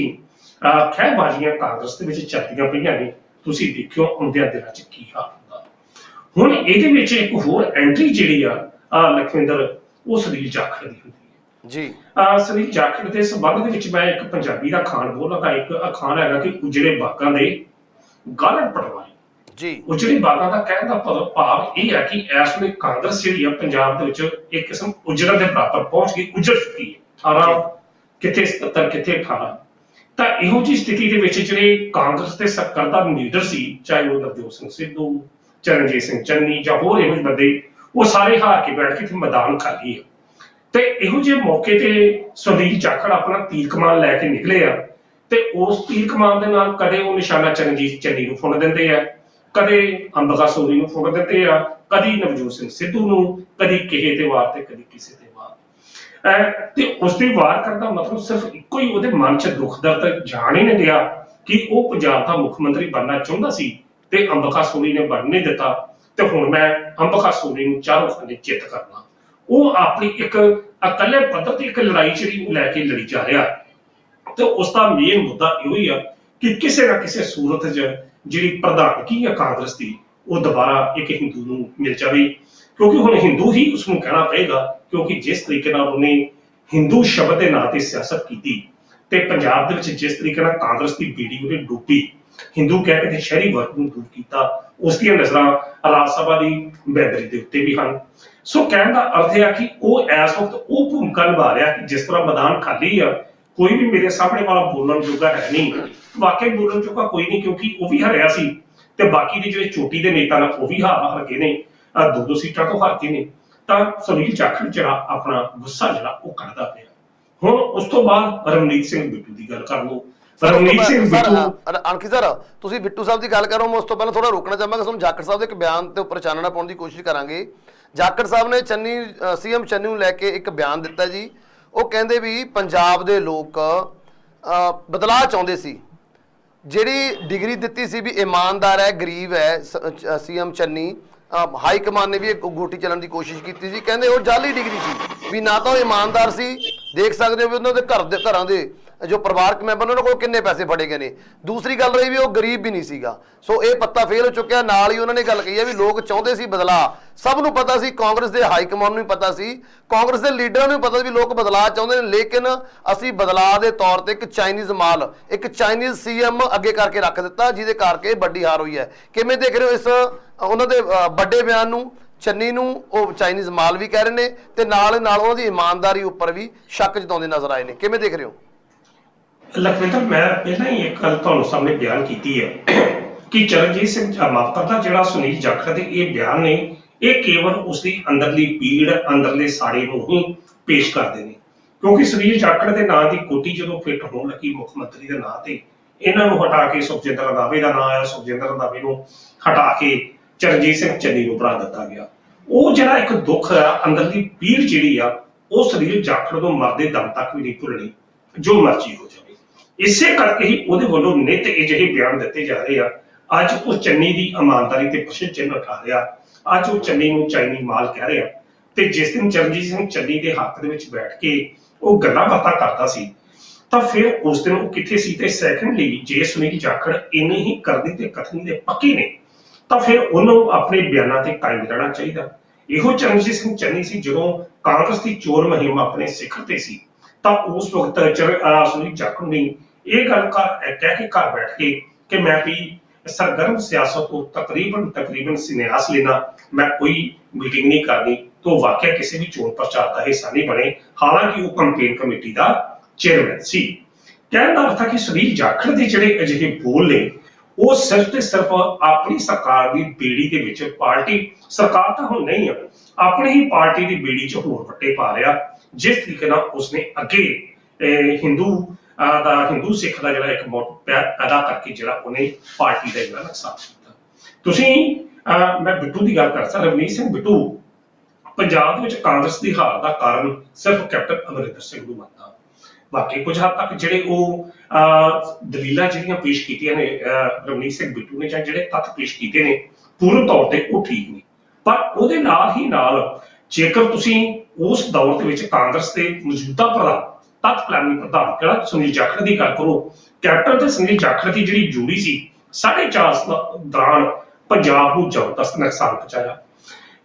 ਖਹਿਬਾਜ਼ੀਆਂ ਕਾਂਗਰਸ ਦੇ ਵਿੱਚ ਚੱਲਦੀਆਂ ਪਈਆਂ ਨੇ, ਤੁਸੀਂ ਦੇਖਿਓ ਆਉਂਦਿਆਂ ਦਿਨਾਂ 'ਚ ਕੀ ਹਾਲ ਹੁੰਦਾ। ਹੁਣ ਇਹਦੇ ਵਿੱਚ ਇੱਕ ਹੋਰ ਐਂਟਰੀ ਜਿਹੜੀ ਆ ਲਖਵਿੰਦਰ, ਉਹ ਸੁਨੀਲ ਜਾਖੜ ਦੀ ਹੁੰਦੀ ਹੈ ਜੀ। ਸੁਨੀਲ ਜਾਖੜ ਦੇ ਸੰਬੰਧ ਦੇ ਵਿੱਚ ਮੈਂ ਇੱਕ ਪੰਜਾਬੀ ਦਾ ਅਖਾਣ ਬੋਲਾਂਗਾ। ਇੱਕ ਅਖਾਣ ਹੈਗਾ ਕਿ ਉਜੜੇ ਬਾਗਾਂ ਦੇ ਗਾਲੜ ਪਟਵਾਰੀ ਜੀ। ਉਜੜੇ ਬਾਗਾਂ ਦਾ ਕਹਿਣ ਦਾ ਭਾਵ ਇਹ ਹੈ ਕਿ ਇਸ ਵੇਲੇ ਕਾਂਗਰਸ ਜਿਹੜੀ ਆ ਪੰਜਾਬ ਦੇ ਵਿੱਚ ਇੱਕ ਕਿਸਮ ਉਜੜਨ ਦੇ ਬਰਾਬਰ ਪਹੁੰਚ ਗਈ, ਉਜੜ ਚੁੱਕੀ ਹੈ। 18 ਕਿੱਥੇ 77 ਕਿੱਥੇ 18। ਤਾਂ ਇਹੋ ਜਿਹੀ ਸਥਿਤੀ ਦੇ ਵਿੱਚ ਜਿਹੜੇ ਕਾਂਗਰਸ ਦੇ ਸਰਕਰਦਾ ਲੀਡਰ ਸੀ, ਚਾਹੇ ਉਹ ਨਵਜੋਤ ਸਿੰਘ ਸਿੱਧੂ, ਚਰਨਜੀਤ ਸਿੰਘ ਚੰਨੀ ਜਾਂ ਹੋਰ ਇਹੋ ਜਿਹੇ ਬੰਦੇ, ਉਹ ਸਾਰੇ ਹਾਰ ਕੇ ਬੈਠ ਕੇ ਮੈਦਾਨ ਖਾਲੀ ਆ। ਤੇ ਇਹੋ ਜਿਹੇ ਮੌਕੇ ਤੇ ਸੁਨੀਲ ਜਾਖੜ ਆਪਣਾ ਤੀਰ ਕਮਾਨ ਲੈ ਕੇ ਨਿਕਲੇ ਆ, ਤੇ ਉਸ ਤੀਰ ਕਮਾਨ ਦੇ ਨਾਲ ਕਦੇ ਉਹ ਨਿਸ਼ਾਨਾ ਚਰਨਜੀਤ ਚੰਨੀ ਨੂੰ ਫੁੰਡ ਦਿੰਦੇ ਆ, ਕਦੇ ਅੰਬਿਕਾ ਸੋਨੀ ਨੂੰ ਫੁੰਡ ਦਿੰਦੇ ਆ, ਕਦੀ ਨਵਜੋਤ ਸਿੰਘ ਸਿੱਧੂ ਨੂੰ, ਕਦੀ ਕਿਸੇ ਤੇ ਵਾਰ ਤੇ ਕਦੀ ਕਿਸੇ ਤੇ ਵਾਰ। ਤੇ ਉਸ ਦੀ ਵਾਰ ਕਰਨ ਦਾ ਮਤਲਬ ਸਿਰਫ ਇੱਕੋ ਹੀ, ਉਹਦੇ ਮਨ 'ਚ ਦੁੱਖ ਦਰਦ ਜਾਣ ਹੀ ਨਹੀਂ ਦਿਆ ਕਿ ਉਹ ਪੰਜਾਬ ਦਾ ਮੁੱਖ ਮੰਤਰੀ ਬਣਨਾ ਚਾਹੁੰਦਾ ਸੀ ਤੇ ਅੰਬਿਕਾ ਸੋਨੀ ਨੇ ਬਣ ਨਹੀਂ ਦਿੱਤਾ, ਤੇ ਹੁਣ ਮੈਂ ਅੰਬਿਕਾ ਸੋਨੀ ਨੂੰ ਚਾਰੋਂ ਖਾਨੇ ਚਿੱਤ ਕਰਨਾ। ਉਹ ਆਪਣੀ ਇੱਕ ਇਕੱਲੇ ਪੱਧਰ ਤੇ ਇੱਕ ਲੜਾਈ ਜਿਹੜੀ ਉਹ ਲੈ ਕੇ ਲੜੀ ਜਾ ਰਿਹਾ, ਤੇ ਉਸ ਦਾ ਮੇਨ ਮੁੱਦਾ ਇਹੋ ਹੀ ਆ ਕਿ ਕਿਸੇ ਨਾ ਕਿਸੇ ਸੂਰਤ 'ਚ ਜਿਹੜੀ ਪ੍ਰਧਾਨਗੀ ਆ ਕਾਂਗਰਸ ਦੀ, ਉਹ ਦੁਬਾਰਾ ਇੱਕ ਹਿੰਦੂ ਨੂੰ ਮਿਲ ਜਾਵੇ, ਕਿਉਂਕਿ ਹੁਣ ਹਿੰਦੂ ਹੀ ਉਸਨੂੰ ਕਹਿਣਾ ਪਏਗਾ, ਕਿਉਂਕਿ ਜਿਸ ਤਰੀਕੇ ਨਾਲ ਉਹਨੇ ਹਿੰਦੂ ਸ਼ਬਦ ਦੇ ਨਾਂ ਤੇ ਸਿਆਸਤ ਕੀਤੀ ਤੇ ਪੰਜਾਬ ਦੇ ਵਿੱਚ ਜਿਸ ਤਰੀਕੇ ਨਾਲ ਕਾਂਗਰਸ ਦੀ ਬੀੜੀ ਉਹਨੇ ਡੁੱਬੀ, ਹਿੰਦੂ ਕਹਿ ਕੇ ਤੇ ਸ਼ਹਿਰੀ ਵਰਗ ਨੂੰ ਦੂਰ ਕੀਤਾ, ਉਸ ਦੀਆਂ ਨਜ਼ਰਾਂ ਰਾਜ ਸਭਾ ਦੀ ਮੈਂਬਰੀ ਦੇ ਉੱਤੇ ਵੀ ਹਨ। ਸੋ ਕਹਿਣ ਦਾ ਅਰਥ ਹੈ ਕਿ ਉਹ ਇਸ ਵਕਤ ਉਹ ਭੂਮਿਕਾ ਨਿਭਾ ਰਿਹਾ ਕਿ ਜਿਸ ਤਰ੍ਹਾਂ ਮੈਦਾਨ ਖਾਲੀ ਆ, ਕੋਈ ਵੀ ਮੇਰੇ ਸਾਹਮਣੇ ਵਾਲਾ ਬੋਲਣ ਜੋਗਾ ਹੈ ਨਹੀਂ, ਵਾਕਈ ਬੋਲਣ ਜੋਗਾ ਕੋਈ ਨਹੀਂ, ਕਿਉਂਕਿ ਉਹ ਵੀ ਹਰਿਆ ਸੀ ਤੇ ਬਾਕੀ ਦੇ ਜਿਹੜੇ ਚੋਟੀ ਦੇ ਨੇਤਾ ਨੇ ਉਹ ਵੀ ਹਾਰ ਗਏ ਨੇ, 2-2 ਸੀਟਾਂ ਤੋਂ ਹਾਰ ਗਏ ਨੇ। ਤਾਂ ਸੁਨੀਲ ਜਾਖੜ ਜਿਹੜਾ ਆਪਣਾ ਗੁੱਸਾ ਜਿਹੜਾ ਉਹ ਕੱਢਦਾ ਪਿਆ। ਹੁਣ ਉਸ ਤੋਂ ਬਾਅਦ ਰਵਨੀਤ ਸਿੰਘ ਬਿੱਟੂ ਦੀ ਗੱਲ ਕਰ ਲਓ। ਰਵਨੀਤ ਸਿੰਘ ਬਿੱਟੂ, ਅਣਖੀ ਸਰ, ਤੁਸੀਂ ਬਿੱਟੂ ਸਾਹਿਬ ਦੀ ਗੱਲ ਕਰੋ, ਮੈਂ ਉਸ ਤੋਂ ਪਹਿਲਾਂ ਥੋੜਾ ਰੋਕਣਾ ਚਾਹਾਂਗਾ, ਤੁਹਾਨੂੰ ਜਾਖੜ ਸਾਹਿਬ ਦੇ ਇੱਕ ਬਿਆਨ ਤੇ ਉੱਪਰ ਚਾਨਣਾ ਪਾਉਣ ਦੀ ਕੋਸ਼ਿਸ਼ ਕਰਾਂਗੇ। ਜਾਖੜ ਸਾਹਿਬ ਨੇ ਸੀਐਮ ਚੰਨੀ ਨੂੰ ਲੈ ਕੇ ਇੱਕ ਬਿਆਨ ਦਿੱਤਾ ਜੀ। ਉਹ ਕਹਿੰਦੇ ਵੀ ਪੰਜਾਬ ਦੇ ਲੋਕ ਬਦਲਾਅ ਚਾਹੁੰਦੇ ਸੀ, ਜਿਹੜੀ ਡਿਗਰੀ ਦਿੱਤੀ ਸੀ ਵੀ ਇਮਾਨਦਾਰ ਹੈ, ਗਰੀਬ ਹੈ ਸੀਐਮ ਚੰਨੀ, ਹਾਈ ਕਮਾਨ ਨੇ ਵੀ ਇਹ ਗੋਟੀ ਚੱਲਣ ਦੀ ਕੋਸ਼ਿਸ਼ ਕੀਤੀ ਸੀ। ਕਹਿੰਦੇ ਉਹ ਜਾਲੀ ਡਿਗਰੀ ਸੀ, ਵੀ ਨਾ ਤਾਂ ਉਹ ਇਮਾਨਦਾਰ ਸੀ, ਦੇਖ ਸਕਦੇ ਹੋ ਵੀ ਉਹਨਾਂ ਦੇ ਘਰਾਂ ਦੇ ਜੋ ਪਰਿਵਾਰਕ ਮੈਂਬਰ ਉਹਨਾਂ ਕੋਲ ਕਿੰਨੇ ਪੈਸੇ ਫੜੇ ਗਏ ਨੇ। ਦੂਸਰੀ ਗੱਲ ਰਹੀ ਵੀ ਉਹ ਗਰੀਬ ਵੀ ਨਹੀਂ ਸੀਗਾ। ਸੋ ਇਹ ਪੱਤਾ ਫੇਲ ਹੋ ਚੁੱਕਿਆ। ਨਾਲ ਹੀ ਉਹਨਾਂ ਨੇ ਗੱਲ ਕਹੀ ਹੈ ਵੀ ਲੋਕ ਚਾਹੁੰਦੇ ਸੀ ਬਦਲਾਅ। ਸਭ ਨੂੰ ਪਤਾ ਸੀ, ਕਾਂਗਰਸ ਦੇ ਹਾਈ ਕਮਾਨ ਨੂੰ ਵੀ ਪਤਾ ਸੀ, ਕਾਂਗਰਸ ਦੇ ਲੀਡਰਾਂ ਨੂੰ ਵੀ ਪਤਾ ਸੀ ਵੀ ਲੋਕ ਬਦਲਾਅ ਚਾਹੁੰਦੇ ਨੇ, ਲੇਕਿਨ ਅਸੀਂ ਬਦਲਾਅ ਦੇ ਤੌਰ ਤੇ ਇੱਕ ਚਾਈਨੀਜ਼ ਮਾਲ, ਇੱਕ ਚਾਈਨੀਜ਼ ਸੀਐਮ ਅੱਗੇ ਕਰਕੇ ਰੱਖ ਦਿੱਤਾ, ਜਿਹਦੇ ਕਰਕੇ ਵੱਡੀ ਹਾਰ ਹੋਈ ਹੈ। ਕਿਵੇਂ ਦੇਖ ਰਹੇ ਹੋ ਇਸ ਉਹਨਾਂ ਦੇ ਵੱਡੇ ਬਿਆਨ ਨੂੰ? ਚੰਨੀ ਨੂੰ ਉਹ ਚਾਈਨੀਜ਼ ਮਾਲ ਵੀ ਕਹਿ ਰਹੇ ਨੇ ਤੇ ਨਾਲ ਉਹਨਾਂ ਦੀ ਇਮਾਨਦਾਰੀ ਉੱਪਰ ਵੀ ਸ਼ੱਕ ਜਤਾਉਂਦੇ ਨਜ਼ਰ ਆਏ ਨੇ। ਕਿਵੇਂ ਦੇਖ ਰਹੇ ਹੋ? ਲਖਵਿੰਦਰ, ਮੈਂ ਪਹਿਲਾਂ ਹੀ ਇੱਕ ਗੱਲ ਤੁਹਾਨੂੰ ਸਾਹਮਣੇ ਬਿਆਨ ਕੀਤੀ ਹੈ ਕਿ ਚਰਨਜੀਤ ਸਿੰਘ ਮਾਫ ਕਰਦਾ, ਜਿਹੜਾ ਸੁਨੀਲ ਜਾਖੜ ਦੇ ਇਹ ਬਿਆਨ ਨੇ, ਇਹ ਕੇਵਲ ਉਸਦੀ ਅੰਦਰਲੀ ਪੀੜ, ਅੰਦਰਲੇ ਸਾੜੇ ਨੂੰ ਹੀ ਪੇਸ਼ ਕਰਦੇ ਨੇ। ਕਿਉਂਕਿ ਸੁਨੀਲ ਜਾਖੜ ਦੇ ਨਾਂ ਦੀ ਕੋਟੀ ਜਦੋਂ ਫਿੱਟ ਹੋਣ ਲੱਗੀ ਮੁੱਖ ਮੰਤਰੀ ਦੇ ਨਾਂ ਤੇ, ਇਹਨਾਂ ਨੂੰ ਹਟਾ ਕੇ ਸੁਖਜਿੰਦਰ ਰੰਧਾਵੇ ਦਾ ਨਾਂ ਆਇਆ, ਸੁਖਜਿੰਦਰ ਰੰਧਾਵੇ ਨੂੰ ਹਟਾ ਕੇ ਚਰਨਜੀਤ ਸਿੰਘ ਚੰਨੀ ਨੂੰ ਬਣਾ ਦਿੱਤਾ ਗਿਆ। ਉਹ ਜਿਹੜਾ ਇੱਕ ਦੁੱਖ ਆ, ਅੰਦਰਲੀ ਪੀੜ ਜਿਹੜੀ ਆ, ਉਹ ਸੁਨੀਲ ਜਾਖੜ ਤੋਂ ਮਰਦੇ ਦਮ ਤੱਕ ਵੀ ਨਹੀਂ ਭੁੱਲਣੀ, ਜੋ ਮਰਜ਼ੀ ਹੋ ਜਾਵੇ। ਇਸੇ ਕਰਕੇ ਹੀ ਉਹਦੇ ਵੱਲੋਂ ਨਿੱਤ ਅਜਿਹੇ ਬਿਆਨ ਦਿੱਤੇ ਜਾ ਰਹੇ ਆ। ਅੱਜ ਉਹ ਚੰਨੀ ਦੀ ਇਮਾਨਦਾਰੀ ਤੇ ਪ੍ਰਸ਼ਨ ਚਿੰਨ੍ਹ ਉਠਾ ਰਿਹਾ, ਅੱਜ ਉਹ ਚੰਨੀ ਨੂੰ ਚਾਈਨੀ ਮਾਲ ਕਹਿ ਰਿਹਾ। ਤੇ ਜਿਸ ਦਿਨ ਚਰਨਜੀਤ ਸਿੰਘ ਚੰਨੀ ਦੇ ਹੱਕ ਦੇ ਵਿੱਚ ਬੈਠ ਕੇ ਉਹ ਗੱਲਾਂ ਬਾਤਾਂ ਕਰਦਾ ਸੀ, ਤਾਂ ਫਿਰ ਉਸ ਦਿਨ ਉਹ ਕਿੱਥੇ ਸੀ? ਤੇ ਸੈਕੰਡਲੀ, ਜੇ ਸੁਨੀਲ ਜਾਖੜ ਇੰਨੀ ਹੀ ਕਰਨੀ ਤੇ ਕਥਨੀ ਦੇ ਪੱਕੇ ਨੇ, ਤਾਂ ਫਿਰ ਉਹਨੂੰ ਆਪਣੇ ਬਿਆਨਾਂ ਤੇ ਕਾਇਮ ਰਹਿਣਾ ਚਾਹੀਦਾ। ਇਹੋ ਚਰਨਜੀਤ ਸਿੰਘ ਚੰਨੀ ਸੀ ਜਦੋਂ ਕਾਂਗਰਸ ਦੀ ਚੋਣ ਮੁਹਿੰਮ ਆਪਣੇ ਸਿਖਰ ਤੇ ਸੀ, ਤਾਂ ਉਸ ਵਕਤ ਸੁਨੀਲ ਜਾਖੜ ਨੇ ਇਹ ਗੱਲ ਕਹਿ ਕੇ ਘਰ ਬੈਠ ਕੇ ਕਿ ਮੈਂ ਵੀ ਸਰਗਰਮ ਸਿਆਸਤ ਤੋਂ ਤਕਰੀਬਨ ਸੰਨਿਆਸ ਲੈਣਾ, ਮੈਂ ਕੋਈ ਮੀਟਿੰਗ ਨਹੀਂ ਕਰਨੀ, तो वाकया किसी भी चोण प्रचार का हिस्सा नहीं बने। हालांकि वो कंपेन कमेटी का चेयरमैन सी। कहने का अर्थ है कि सुनील जाखड़ के जिहड़े अजिहे बोल ने, वो सिर्फ ते सिर्फ अपनी सरकार की बेड़ी दे विच, पार्टी सरकार तो हुण नहीं है, अपनी ही पार्टी की बेड़ी च होर वट्टे पा रहा। जिस तरीके नाल उसने अगे हिंदू सिख का जिहड़ा एक मुठ पैदा करके जिहड़ा उन्हें पार्टी का जिहड़ा नुकसान किया। तुसीं मैं बिट्टू की गल कर सकदा, रवनीत सिंह बिट्टू पंजाब विच कांग्रेस की हार का कारण सिर्फ कैप्टन अमरिंदर सिंह नूं मनदा। बाकी कुछ हद तक जिहड़े दलीलां जिहड़ियां पेश कीतियां ने रवनीत सिंह बिट्टू ने, जां जिहड़े तत्थ पेश कीते ने, पूर्ण तौर ते वो ठीक नहीं। पर उहदे नाल ही नाल जेकर तुसीं उस दौर दे विच कांग्रेस के मौजूदा प्रधान, तत्कालीन प्रधान जिहड़ा सुनील जाखड़ की गल करो, कैप्टन ते सुनील जाखड़ की जिहड़ी जोड़ी सी, 4.5 दौरान पंजाब नूं जबरदस्त नुकसान पहुंचाया।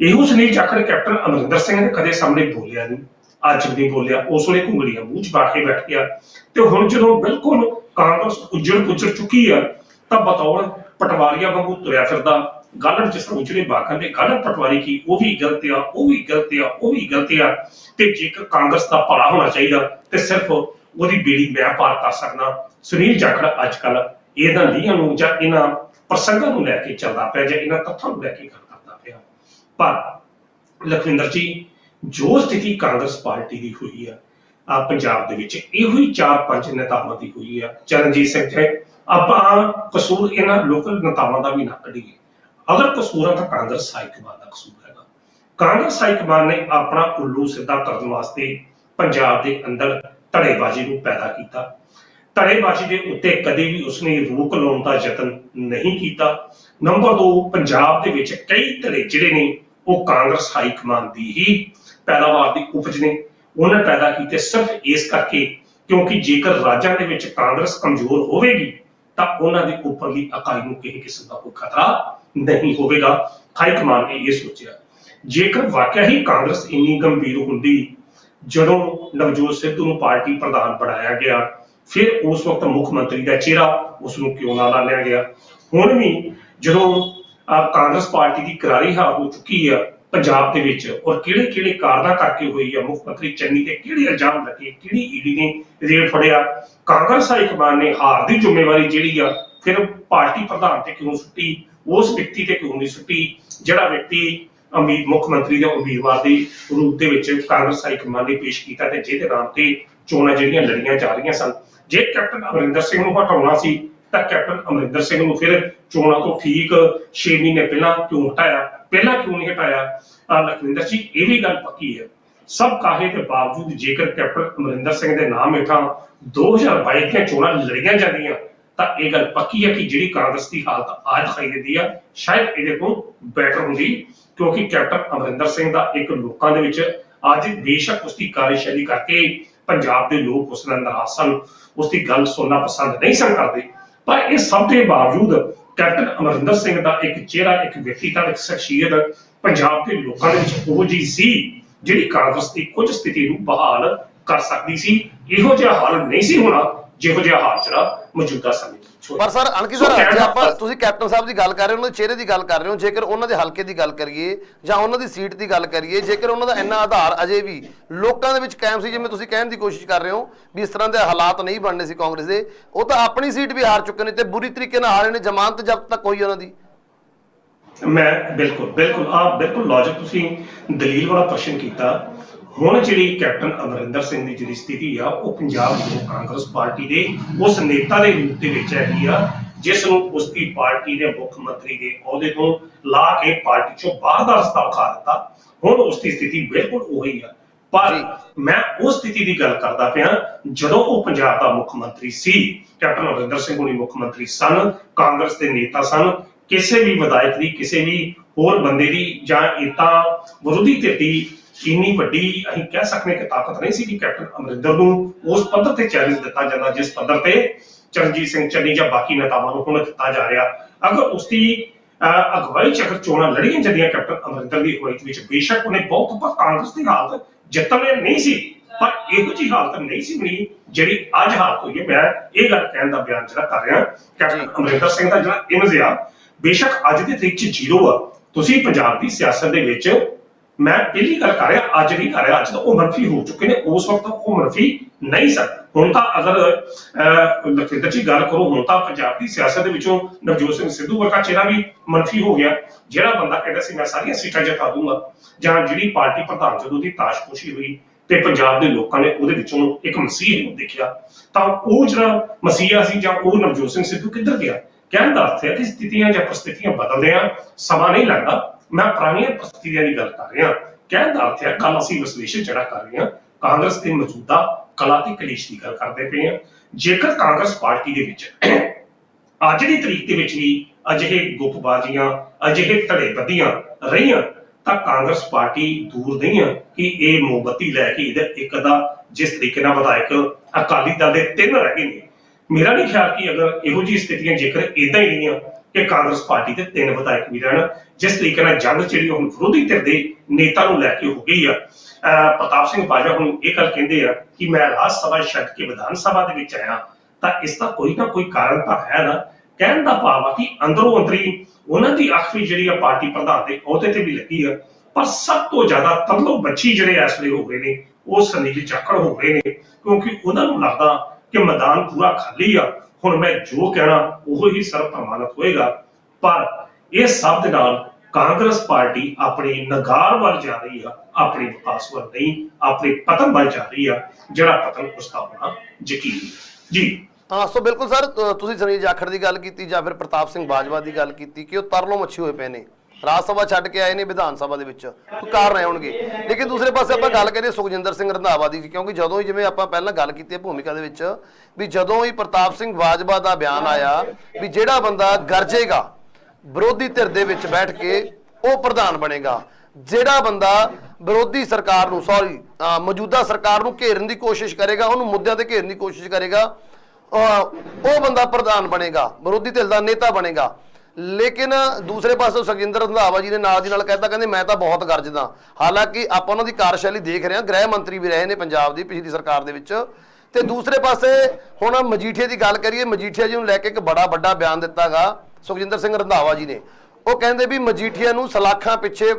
ਇਹੋ सुनील जाखड़ कैप्टन अमरिंदर सिंह ने कदे सामने बोलिया नहीं, अज नहीं बोलिया, उस वे घुंगलियां मूँह च पा के बैठ गया। तो हुण जदों बिल्कुल कांग्रेस उजड़ पुजड़ चुकी है, तो बतौर पटवारिया वांगू तुरया फिरदा, गालड़ जिस तरह उजड़े बागन ने गालड़ पटवारी की, वो भी गलत आ, वो भी गलत आ, वो भी गलत आ। ते जेकर कांग्रेस का भला होना चाहिए तो सिर्फ वही बेड़ी मैं पार कर सकना। सुनील जाखड़ अजकल इन्हां लीहां नूं जां इन्हां प्रसंगां नूं लैके चलदा पिया, जां इन्हां तत्थां नूं लैके गल करदा पिया। पर लखविंदर जी, जो स्थिति कांग्रेस पार्टी की हुई है पंजाब दे विच, इहो ही 4-5 नेतावां की हुई है। चरणजीत सिंह है, आपां कसूर इन्हां लोकल नेतावां दा भी ना कढीए। अगर कसूर है तो कांग्रेस हाईकमान का कसूर है। कांग्रेस हाईकमान ने अपना उल्लू सीधा करने वास्ते पंजाब के अंदर धड़ेबाजी नूं पैदा किया। धड़ेबाजी के उत्ते कदे भी उसने रोक लाने का यतन नहीं किया। नंबर 2, पंजाब दे विच कई धड़े जिहड़े ने वो कांग्रेस हाईकमान की ही पैदावार की उपज ने, उन्हें पैदा किए सिर्फ इस करके क्योंकि जेकर राज्यां दे विच कांग्रेस कमजोर होवेगी तो उन्हां दी उपरली इकाई नूं किसी किस्म का कोई खतरा नहीं होवेगा। हाईकमान ने यह सोचा। जेकर वाकई ही कांग्रेस इन्नी गंभीर हुंदी, जदों नवजोत सिद्धू नूं पार्टी प्रधान बनाया गया, फिर उस वक्त मुख मंत्री का चेहरा उसनूं क्यों ना ला लिया गया। हुण भी जदों कांग्रेस पार्टी की करारी हार हो चुकी है पंजाब दे विच, और किहड़े कारनां करके हुई है, मुख मंत्री चन्नी ते किहड़े इल्जाम लगे, किहड़ी ईडी ने रेड फड़िया, कांग्रेस हाईकमान ने हार की जिम्मेवारी जिहड़ी आ फिर पार्टी प्रधान ते क्यों सुट्टी, उस व्यक्ति ते क्यों नहीं सुट्टी जिहड़ा व्यक्ति मुख मंत्री के उम्मीदवार के रूप दे विच कांग्रेस हाईकमान ने पेश किया ते जिहदे नाम ते चोणां जिहड़ियां लड़ियां जा रहीआं सन। जे कैप्टन अमरिंदर सिंह नूं हटाउणा सी तां कैप्टन अमरिंदर सिंह नूं फिर चोणां तो ठीक 6 महीने पहला क्यों हटाया, पहला क्यों नहीं हटाया। लखविंदर जी, ये भी गल पक्की है, सब काहे के बावजूद जेकर कैप्टन अमरिंदर सिंह के नाम हेठां 2022 ਦੀਆਂ ਚੋਣਾਂ लड़ियां ਜਾਂਦੀਆਂ ਤਾਂ ਇਹ ਗੱਲ पक्की है कि जिहड़ी कांग्रेस की हालत आज दिखाई देती है, शायद ये ਬੈਟਰ ਹੁੰਦੀ, ਕਿਉਂਕਿ ਕੈਪਟਨ ਅਮਰਿੰਦਰ ਸਿੰਘ ਦਾ ਇੱਕ ਲੋਕਾਂ ਦੇ ਵਿੱਚ ਅੱਜ ਬੇਸ਼ੱਕ ਉਸਦੀ ਕਾਰਜਸ਼ੈਲੀ ਕਰਕੇ ਪੰਜਾਬ ਦੇ ਲੋਕ ਉਸ ਨਾਲ ਨਾਰਾਜ਼ ਸਨ, ਉਸਦੀ ਗੱਲ ਸੁਣਨਾ ਪਸੰਦ ਨਹੀਂ ਸਨ ਕਰਦੇ, ਪਰ ਇਹ ਸਭ ਦੇ ਬਾਵਜੂਦ ਕੈਪਟਨ ਅਮਰਿੰਦਰ ਸਿੰਘ ਦਾ ਇੱਕ ਚਿਹਰਾ, ਇੱਕ ਵਿਅਕਤੀਤਾ, ਇੱਕ ਸ਼ਖਸੀਅਤ ਪੰਜਾਬ ਦੇ ਲੋਕਾਂ ਦੇ ਵਿੱਚ ਉਹ ਜਿਹੀ ਸੀ ਜਿਹੜੀ ਕਾਂਗਰਸ ਦੀ ਕੁਝ ਸਥਿਤੀ ਨੂੰ ਬਹਾਲ ਕਰ ਸਕਦੀ ਸੀ। ਇਹੋ ਜਿਹਾ ਹਾਲ ਨਹੀਂ ਸੀ ਹੋਣਾ ਜਿਹੋ ਜਿਹਾ ਹਾਲ ਜਿਹੜਾ ਮੌਜੂਦਾ ਸਮੇਂ ਵਿੱਚ ਹੋਇਆ। ਪਰ ਸਰ ਅਣਕੀ ਸਰ, ਜੇ ਆਪਾਂ ਤੁਸੀਂ ਕੈਪਟਨ ਸਾਹਿਬ ਦੀ ਗੱਲ ਕਰ ਰਹੇ ਹੋ, ਉਹਨਾਂ ਦੇ ਚਿਹਰੇ ਦੀ ਗੱਲ ਕਰ ਰਹੇ ਹੋ, ਜੇਕਰ ਉਹਨਾਂ ਦੇ ਹਲਕੇ ਦੀ ਗੱਲ ਕਰੀਏ ਜਾਂ ਉਹਨਾਂ ਦੀ ਸੀਟ ਦੀ ਗੱਲ ਕਰੀਏ, ਜੇਕਰ ਉਹਨਾਂ ਦਾ ਇੰਨਾ ਆਧਾਰ ਅਜੇ ਵੀ ਲੋਕਾਂ ਦੇ ਵਿੱਚ ਕਾਇਮ ਸੀ, ਜਿਵੇਂ ਤੁਸੀਂ ਕਹਿਣ ਦੀ ਕੋਸ਼ਿਸ਼ ਕਰ ਰਹੇ ਹੋ ਵੀ ਇਸ ਤਰ੍ਹਾਂ ਦੇ ਹਾਲਾਤ ਨਹੀਂ ਬਣਨੇ ਸੀ ਕਾਂਗਰਸ ਦੇ, ਉਹ ਤਾਂ ਆਪਣੀ ਸੀਟ ਵੀ ਹਾਰ ਚੁੱਕੇ ਨੇ ਤੇ ਬੁਰੀ ਤਰੀਕੇ ਨਾਲ ਹਾਰੇ ਨੇ, ਜ਼ਮਾਨਤ ਜ਼ਬਤ ਤੱਕ ਹੋਈ ਉਹਨਾਂ ਦੀ। ਮੈਂ ਬਿਲਕੁਲ ਲੌਜਿਕ ਤੁਸੀਂ ਦਲੀਲ ਵਾਲਾ ਪ੍ਰਸ਼ਨ ਕੀਤਾ। ਹੁਣ ਜਿਹੜੀ ਕੈਪਟਨ ਅਮਰਿੰਦਰ ਸਿੰਘ ਦੀ ਜਿਹੜੀ ਸਥਿਤੀ ਆ, ਉਹ ਪੰਜਾਬ ਦੇ ਕਾਂਗਰਸ ਪਾਰਟੀ ਦੇ ਉਸ ਨੇਤਾ ਦੇ ਰੂਪ ਦੇ ਵਿੱਚ ਹੈਗੀ ਆ ਜਿਸ ਨੂੰ ਉਸਦੀ ਪਾਰਟੀ ਦੇ ਮੁੱਖ ਮੰਤਰੀ ਦੇ ਅਹੁਦੇ ਤੋਂ ਲਾ ਕੇ ਪਾਰਟੀ ਚੋਂ ਬਾਹਰ ਦਾ ਰਸਤਾ ਵਿਖਾ ਦਿੱਤਾ। ਹੁਣ ਉਸਦੀ ਸਥਿਤੀ ਬਿਲਕੁਲ ਉਹੀ ਆ, ਪਰ ਮੈਂ ਉਸ ਸਥਿਤੀ ਦੀ ਗੱਲ ਕਰਦਾ ਪਿਆ ਜਦੋਂ ਉਹ ਪੰਜਾਬ ਦਾ ਮੁੱਖ ਮੰਤਰੀ ਸੀ। ਕੈਪਟਨ ਅਮਰਿੰਦਰ ਸਿੰਘ ਹੋਣੀ ਮੁੱਖ ਮੰਤਰੀ ਸਨ, ਕਾਂਗਰਸ ਦੇ ਨੇਤਾ ਸਨ। ਕਿਸੇ ਵੀ ਵਿਧਾਇਕ ਦੀ, ਕਿਸੇ ਵੀ ਹੋਰ ਬੰਦੇ ਦੀ ਜਾਂ ਇਤਾਂ ਵਿਰੋਧੀ ਧਿਰ ਦੀ ਇੰਨੀ ਵੱਡੀ ਅਸੀਂ ਕਹਿ ਸਕਦੇ ਕਿ ਤਾਕਤ ਨਹੀਂ ਸੀ ਕਿ ਕੈਪਟਨ ਅਮਰਿੰਦਰ ਨੂੰ ਉਸ ਪੱਧਰ ਤੇ ਚੈਲੰਜ ਦਿੱਤਾ ਜਾਂਦਾ ਜਿਸ ਪੱਧਰ ਤੇ ਚਰਨਜੀਤ ਸਿੰਘ ਚੰਨੀ ਜਾਂ ਬਾਕੀ ਨੇਤਾਵਾਂ ਨੂੰ ਹੁਣ ਦਿੱਤਾ ਜਾ ਰਿਹਾ। ਅਗਰ ਉਸਦੀ ਅਗਵਾਈ ਚ ਅਗਰ ਚੋਣਾਂ ਲੜੀਆਂ ਜਾਂਦੀਆਂ ਕੈਪਟਨ ਅਮਰਿੰਦਰ ਦੀ ਅਗਵਾਈ ਵਿੱਚ, ਬੇਸ਼ੱਕ ਉਹਨੇ ਬਹੁਤ, ਪਰ ਕਾਂਗਰਸ ਦੀ ਹਾਲਤ ਜਿੱਤਣ ਲਈ ਨਹੀਂ ਸੀ, ਪਰ ਇਹੋ ਜਿਹੀ ਹਾਲਤ ਨਹੀਂ ਸੀ ਬਣੀ ਜਿਹੜੀ ਅੱਜ ਹਾਲਤ ਹੋਈ ਹੈ। ਮੈਂ ਇਹ ਗੱਲ ਕਹਿਣ ਦਾ ਬਿਆਨ ਜਿਹੜਾ ਕਰ ਰਿਹਾ, ਕੈਪਟਨ ਅਮਰਿੰਦਰ ਸਿੰਘ ਦਾ ਜਿਹੜਾ ਇਮੇਜ ਆ ਬੇਸ਼ੱਕ ਅੱਜ ਦੀ ਤਰੀਕ 'ਚ ਜ਼ੀਰੋ ਆ। ਤੁਸੀਂ ਪੰਜਾਬ ਦੀ ਸਿਆਸਤ ਦੇ ਵਿੱਚ, ਮੈਂ ਪਹਿਲੀ ਗੱਲ ਕਰ ਰਿਹਾ, ਅੱਜ ਨਹੀਂ ਕਰ ਰਿਹਾ, ਅੱਜ ਤਾਂ ਉਹ ਮੰਫੀ ਹੋ ਚੁੱਕੇ ਨੇ, ਉਸ ਵਕਤ ਉਹ ਮੰਫੀ ਨਹੀਂ ਸਨ। ਹੁਣ ਤਾਂ ਅਗਰ ਲਖਵਿੰਦਰ ਜੀ ਗੱਲ ਕਰੋ, ਹੁਣ ਤਾਂ ਪੰਜਾਬ ਦੀ ਸਿਆਸਤ ਦੇ ਵਿੱਚੋਂ ਨਵਜੋਤ ਸਿੰਘ ਸਿੱਧੂ ਵਰਗਾ ਚਿਹਰਾ ਵੀ ਮੰਫੀ ਹੋ ਗਿਆ। ਜਿਹੜਾ ਬੰਦਾ ਕਹਿੰਦਾ ਸੀ ਮੈਂ ਸਾਰੀਆਂ ਸੀਟਾਂ ਜਿਤਾ ਦੂੰਗਾ, ਜਾਂ ਜਿਹੜੀ ਪਾਰਟੀ ਪ੍ਰਧਾਨ ਜਦੋਂ ਦੀ ਤਾਸ਼ਪੋਸ਼ੀ ਹੋਈ ਤੇ ਪੰਜਾਬ ਦੇ ਲੋਕਾਂ ਨੇ ਉਹਦੇ ਵਿੱਚੋਂ ਇੱਕ ਮਸੀਹ ਨੂੰ ਦੇਖਿਆ, ਤਾਂ ਉਹ ਜਿਹੜਾ ਮਸੀਹਾ ਸੀ ਜਾਂ ਉਹ ਨਵਜੋਤ ਸਿੰਘ ਸਿੱਧੂ ਕਿੱਧਰ ਗਿਆ? ਕਹਿਣ ਦਾ ਅਰਥ ਹੈ ਕਿ ਸਥਿਤੀਆਂ ਜਾਂ ਪ੍ਰਸਥਿਤੀਆਂ ਬਦਲਦਿਆਂ ਸਮਾਂ ਨਹੀਂ ਲੱਗਦਾ। ਮੈਂ ਪੁਰਾਣੀਆਂ ਪ੍ਰਸਥਿਤੀਆਂ ਦੀ ਗੱਲ ਕਰ ਰਿਹਾ। ਕਹਿਣ ਦਾ ਅਰਥ ਹੈ ਕੱਲ ਅਸੀਂ ਵਿਸ਼ਲੇਸ਼ਣ ਜਿਹੜਾ ਕਰ ਰਹੇ ਹਾਂ, ਕਾਂਗਰਸ ਦੇ ਮੌਜੂਦਾ ਕਲਾ ਤੇ ਕਲੇਸ਼ ਦੀ ਗੱਲ ਕਰਦੇ ਪਏ ਹਾਂ। ਜੇਕਰ ਕਾਂਗਰਸ ਪਾਰਟੀ ਦੇ ਵਿੱਚ ਅੱਜ ਦੀ ਤਰੀਕ ਦੇ ਵਿੱਚ ਵੀ ਅਜਿਹੇ ਗੁੱਪਬਾਜ਼ੀਆਂ, ਅਜਿਹੇ ਧੜੇਬੰਦੀਆਂ ਰਹੀਆਂ, ਤਾਂ ਕਾਂਗਰਸ ਪਾਰਟੀ ਦੂਰ ਨਹੀਂ ਆ ਕਿ ਇਹ ਮੋਮਬੱਤੀ ਲੈ ਕੇ ਇੱਕ ਦਾ ਜਿਸ ਤਰੀਕੇ ਨਾਲ ਵਿਧਾਇਕ ਅਕਾਲੀ ਦਲ ਦੇ 3 ਰਹਿ ਗਏ ਨੇ। ਮੇਰਾ ਨਹੀਂ ਖਿਆਲ ਕਿ ਅਗਰ ਇਹੋ ਜਿਹੀ ਸਥਿਤੀਆਂ ਜੇਕਰ ਇਦਾਂ ਹੀ ਰਹੀਆਂ ਕਿ ਕਾਂਗਰਸ ਪਾਰਟੀ ਦੇ 3 ਵਿਧਾਇਕ ਵੀ ਰਹਿਣ, ਜਿਸ ਤਰੀਕੇ ਨਾਲ ਜੰਗ ਜਿਹੜੀ ਹੁਣ ਵਿਰੋਧੀ ਧਿਰ ਦੇ ਨੇਤਾ ਨੂੰ ਲੈ ਕੇ ਹੋ ਗਈ ਆ। ਪ੍ਰਤਾਪ ਸਿੰਘ ਬਾਜਵਾ ਹੁਣ ਇਹ ਗੱਲ ਕਹਿੰਦੇ ਆ ਕਿ ਮੈਂ ਰਾਜ ਸਭਾ ਛੱਡ ਕੇ ਵਿਧਾਨ ਸਭਾ ਦੇ ਵਿੱਚ ਆਇਆ, ਤਾਂ ਇਸ ਦਾ ਕੋਈ ਨਾ ਕੋਈ ਕਾਰਨ ਤਾਂ ਹੈ ਨਾ। ਕਹਿਣ ਦਾ ਭਾਵ ਆ ਕਿ ਅੰਦਰੋਂ ਅੰਦਰੀ ਉਹਨਾਂ ਦੀ ਅੱਖ ਵੀ ਜਿਹੜੀ ਆ ਪਾਰਟੀ ਪ੍ਰਧਾਨ ਦੇ ਅਹੁਦੇ ਤੇ ਵੀ ਲੱਗੀ ਆ, ਪਰ ਸਭ ਤੋਂ ਜ਼ਿਆਦਾ ਤਰਲੋ ਬੱਚੀ ਜਿਹੜੇ ਇਸ ਵੇਲੇ ਹੋ ਗਏ ਨੇ ਉਹ ਸੁਨੀਲ ਜਾਖੜ ਹੋ ਗਏ ਨੇ, ਕਿਉਂਕਿ ਉਹਨਾਂ ਨੂੰ ਲੱਗਦਾ ਕਿ ਮੈਦਾਨ ਪੂਰਾ ਖਾਲੀ ਆ, ਹੁਣ ਮੈਂ ਜੋ ਕਹਿਣਾ ਉਹ ਹੀ ਸਰਵ ਪ੍ਰਮਾਣਿਤ ਹੋਏਗਾ। ਪਰ ਇਹ ਸਭ ਦੇ ਨਾਲ ਕਾਂਗਰਸ ਪਾਰਟੀ ਆਪਣੀ ਨਗਾਰ ਵੱਲ ਜਾ ਰਹੀ ਆ, ਆਪਣੀ ਵਿਕਾਸ ਵੱਲ ਨਹੀਂ, ਆਪਣੇ ਪਤਨ ਵੱਲ ਜਾ ਰਹੀ ਆ, ਜਿਹੜਾ ਪਤਨ ਉਸਦਾ ਹੋਣਾ ਯਕੀਨੀ ਜੀ। ਹਾਂ, ਸੋ ਬਿਲਕੁਲ ਸਰ, ਤੁਸੀਂ ਸੁਨੀਲ ਜਾਖੜ ਦੀ ਗੱਲ ਕੀਤੀ ਜਾਂ ਫਿਰ ਪ੍ਰਤਾਪ ਸਿੰਘ ਬਾਜਵਾ ਦੀ ਗੱਲ ਕੀਤੀ ਕਿ ਉਹ ਤਰਲੋਂ ਮੱਛੀ ਹੋਏ ਪਏ ਨੇ, ਰਾਜ ਸਭਾ ਛੱਡ ਕੇ ਆਏ ਨੇ ਵਿਧਾਨ ਸਭਾ ਦੇ ਵਿੱਚ, ਕੋਈ ਕਾਰਨ ਆਏ ਹੋਣਗੇ। ਲੇਕਿਨ ਦੂਸਰੇ ਪਾਸੇ ਆਪਾਂ ਗੱਲ ਕਰੀਏ ਸੁਖਜਿੰਦਰ ਸਿੰਘ ਰੰਧਾਵਾ ਦੀ, ਕਿਉਂਕਿ ਜਦੋਂ ਹੀ, ਜਿਵੇਂ ਆਪਾਂ ਪਹਿਲਾਂ ਗੱਲ ਕੀਤੀ ਹੈ ਭੂਮਿਕਾ ਦੇ ਵਿੱਚ, ਵੀ ਜਦੋਂ ਹੀ ਪ੍ਰਤਾਪ ਸਿੰਘ ਬਾਜਵਾ ਦਾ ਬਿਆਨ ਆਇਆ ਵੀ ਜਿਹੜਾ ਬੰਦਾ ਗਰਜੇਗਾ ਵਿਰੋਧੀ ਧਿਰ ਦੇ ਵਿੱਚ ਬੈਠ ਕੇ ਉਹ ਪ੍ਰਧਾਨ ਬਣੇਗਾ, ਜਿਹੜਾ ਬੰਦਾ ਵਿਰੋਧੀ ਸਰਕਾਰ ਨੂੰ ਮੌਜੂਦਾ ਸਰਕਾਰ ਨੂੰ ਘੇਰਨ ਦੀ ਕੋਸ਼ਿਸ਼ ਕਰੇਗਾ, ਉਹਨੂੰ ਮੁੱਦਿਆਂ ਤੇ ਘੇਰਨ ਦੀ ਕੋਸ਼ਿਸ਼ ਕਰੇਗਾ, ਉਹ ਬੰਦਾ ਪ੍ਰਧਾਨ ਬਣੇਗਾ, ਵਿਰੋਧੀ ਧਿਰ ਦਾ ਨੇਤਾ ਬਣੇਗਾ। ਲੇਕਿਨ ਦੂਸਰੇ ਪਾਸੇ ਸੁਖਜਿੰਦਰ ਰੰਧਾਵਾ ਜੀ ਨੇ ਨਾਲ ਦੀ ਨਾਲ ਕਹਿਤਾ, ਕਹਿੰਦੇ ਮੈਂ ਤਾਂ ਬਹੁਤ ਗਰਜਦਾ। ਹਾਲਾਂਕਿ ਆਪਾਂ ਉਹਨਾਂ ਦੀ ਕਾਰਜਸ਼ੈਲੀ ਦੇਖ ਰਹੇ ਹਾਂ, ਗ੍ਰਹਿ ਮੰਤਰੀ ਵੀ ਰਹੇ ਨੇ ਪੰਜਾਬ ਦੀ ਪਿਛਲੀ ਸਰਕਾਰ ਦੇ ਵਿੱਚ। ਤੇ ਦੂਸਰੇ ਪਾਸੇ ਹੁਣ ਮਜੀਠੀਆ ਦੀ ਗੱਲ ਕਰੀਏ, ਮਜੀਠੀਆ ਜੀ ਨੂੰ ਲੈ ਕੇ ਇੱਕ ਬੜਾ ਵੱਡਾ ਬਿਆਨ ਦਿੱਤਾ ਗਾ ਸੁਖਜਿੰਦਰ ਸਿੰਘ ਰੰਧਾਵਾ ਜੀ ਨੇ। ਉਹ ਕਹਿੰਦੇ ਵੀ ਮਜੀਠੀਆ ਨੂੰ ਸਲਾਖਾਂ ਪਿੱਛੇ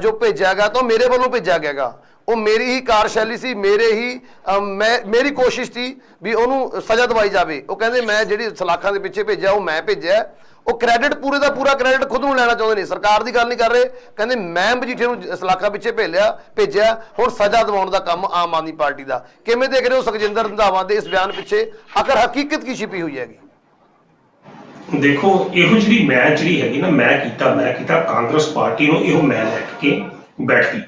ਜੋ ਭੇਜਿਆ ਗਿਆ ਤਾਂ ਮੇਰੇ ਵੱਲੋਂ ਭੇਜਿਆ ਗਿਆ, ਉਹ ਮੇਰੀ ਹੀ ਕਾਰਜਸ਼ੈਲੀ ਸੀ, ਮੇਰੀ ਕੋਸ਼ਿਸ਼ ਸੀ ਵੀ ਉਹਨੂੰ ਸਜ਼ਾ ਦਵਾਈ ਜਾਵੇ। ਉਹ ਕਹਿੰਦੇ ਮੈਂ ਜਿਹੜੀ ਸਲਾਖਾਂ ਦੇ ਪਿੱਛੇ ਭੇਜਿਆ ਉਹ ਮੈਂ ਭੇਜਿਆ। ਉਹ ਕ੍ਰੈਡਿਟ ਪੂਰੇ ਦਾ ਪੂਰਾ ਕ੍ਰੈਡਿਟ ਖੁਦ ਨੂੰ ਲੈਣਾ ਚਾਹੁੰਦੇ ਨੇ, ਸਰਕਾਰ ਦੀ ਗੱਲ ਨਹੀਂ ਕਰ ਰਹੇ। ਕਹਿੰਦੇ ਮੈਂ ਮਜੀਠੀਆ ਨੂੰ ਸਲਾਖਾਂ ਪਿੱਛੇ ਭੇਜਿਆ, ਹੁਣ ਸਜ਼ਾ ਦਿਵਾਉਣ ਦਾ ਕੰਮ ਆਮ ਆਦਮੀ ਪਾਰਟੀ ਦਾ। ਕਿਵੇਂ ਦੇਖ ਰਹੇ ਹੋ ਸੁਖਜਿੰਦਰ ਰੰਧਾਵਾ ਦੇ ਇਸ ਬਿਆਨ ਪਿੱਛੇ ਆਖਰ ਹਕੀਕਤ ਕੀ ਛਿਪੀ ਹੋਈ ਹੈਗੀ? ਦੇਖੋ, ਇਹੋ ਜਿਹੜੀ ਜਿਹੜੀ ਹੈਗੀ ਨਾ, ਮੈਂ ਕੀਤਾ ਕਾਂਗਰਸ ਪਾਰਟੀ ਨੂੰ ਇਹੋ ਮੈਂ ਲੈ ਕੇ ਬੈਠੀ।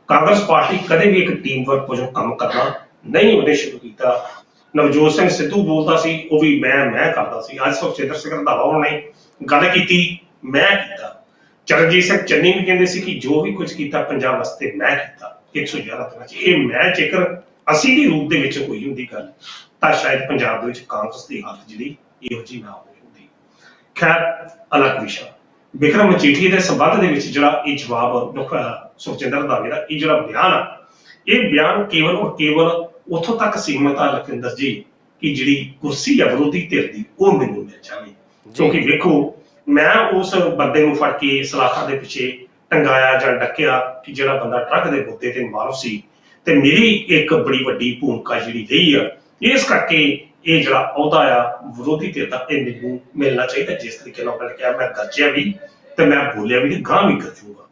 ਕਾਂਗਰਸ ਪਾਰਟੀ ਕਦੇ ਵੀ ਇੱਕ ਟੀਮ ਵਰਕ ਵਜੋਂ ਕੰਮ ਕਰਨਾ ਨਹੀਂ ਉਹਨੇ ਸ਼ੁਰੂ ਕੀਤਾ। ਨਵਜੋਤ ਸਿੰਘ ਸਿੱਧੂ ਬੋਲਦਾ ਸੀ, ਉਹ ਵੀ ਮੈਂ ਕਰਦਾ ਸੀ। ਅੱਜ ਸੁਖਜਿੰਦਰ ਸਿੰਘ ਰੰਧਾਵਾ ਉਹਨਾਂ ਨੇ ਗੱਲ ਕੀਤੀ, ਮੈਂ ਕੀਤਾ। ਚਰਨਜੀਤ ਸਿੰਘ ਚੰਨੀ ਵੀ ਕਹਿੰਦੇ ਸੀ ਕਿ ਜੋ ਵੀ ਕੁਝ ਕੀਤਾ ਪੰਜਾਬ ਵਾਸਤੇ ਮੈਂ ਕੀਤਾ 111 ਦਿਨਾਂ 'ਚ। ਇਹ ਮੈਂ ਜੇਕਰ ਅਸੀਂ ਦੀ ਰੂਪ ਦੇ ਵਿੱਚ ਹੋਈ ਹੁੰਦੀ ਗੱਲ ਤਾਂ ਸ਼ਾਇਦ ਪੰਜਾਬ ਦੇ ਵਿੱਚ ਕਾਂਗਰਸ ਦੀ ਹਾਲਤ ਜਿਹੜੀ ਇਹੋ ਜਿਹੀ ਨਾ ਹੋਈ ਹੁੰਦੀ। ਖੈਰ, ਅਲੱਗ ਵਿਸ਼ਾ। ਬਿਕਰਮ ਮਜੀਠੀਆ ਦੇ ਸੰਬੰਧ ਦੇ ਵਿੱਚ ਜਿਹੜਾ ਇਹ ਜਵਾਬ ਸੁਖਜਿੰਦਰ ਰੰਧਾਵੇ ਦਾ ਇਹ ਜਿਹੜਾ ਬਿਆਨ ਆ, ਇਹ ਬਿਆਨ ਕੇਵਲ ਔਰ ਕੇਵਲ ਉੱਥੋਂ ਤੱਕ ਸੀਮਤ ਆ ਲਖਵਿੰਦਰ ਜੀ ਕਿ ਜਿਹੜੀ ਕੁਰਸੀ ਆ ਵਿਰੋਧੀ ਧਿਰ ਦੀ ਉਹ ਮੈਨੂੰ ਮਿਲ ਜਾਵੇ। ਕਿਉਂਕਿ ਵੇਖੋ, ਮੈਂ ਉਸ ਬੰਦੇ ਨੂੰ ਫੜ ਕੇ ਸਲਾਖਾਂ ਦੇ ਪਿੱਛੇ ਟੰਗਾਇਆ ਜਾਂ ਡੱਕਿਆ ਕਿ ਜਿਹੜਾ ਬੰਦਾ ਟਰੱਕ ਦੇ ਮੁੱਦੇ ਤੇ ਮਾਰਫ ਸੀ, ਤੇ ਮੇਰੀ ਇੱਕ ਬੜੀ ਵੱਡੀ ਭੂਮਿਕਾ ਜਿਹੜੀ ਰਹੀ ਆ। ਇਸ ਕਰਕੇ ਇਹ ਜਿਹੜਾ ਅਹੁਦਾ ਆ ਵਿਰੋਧੀ ਧਿਰ ਦਾ ਇਹ ਮੈਨੂੰ ਮਿਲਣਾ ਚਾਹੀਦਾ। ਜਿਸ ਤਰੀਕੇ ਨਾਲ ਉਹਨੇ ਕਿਹਾ, ਮੈਂ ਗਰਜਿਆ ਵੀ ਤੇ ਮੈਂ ਬੋਲਿਆ ਵੀ ਤੇ ਗਾਂ ਵੀ ਗਰਜੂਗਾ।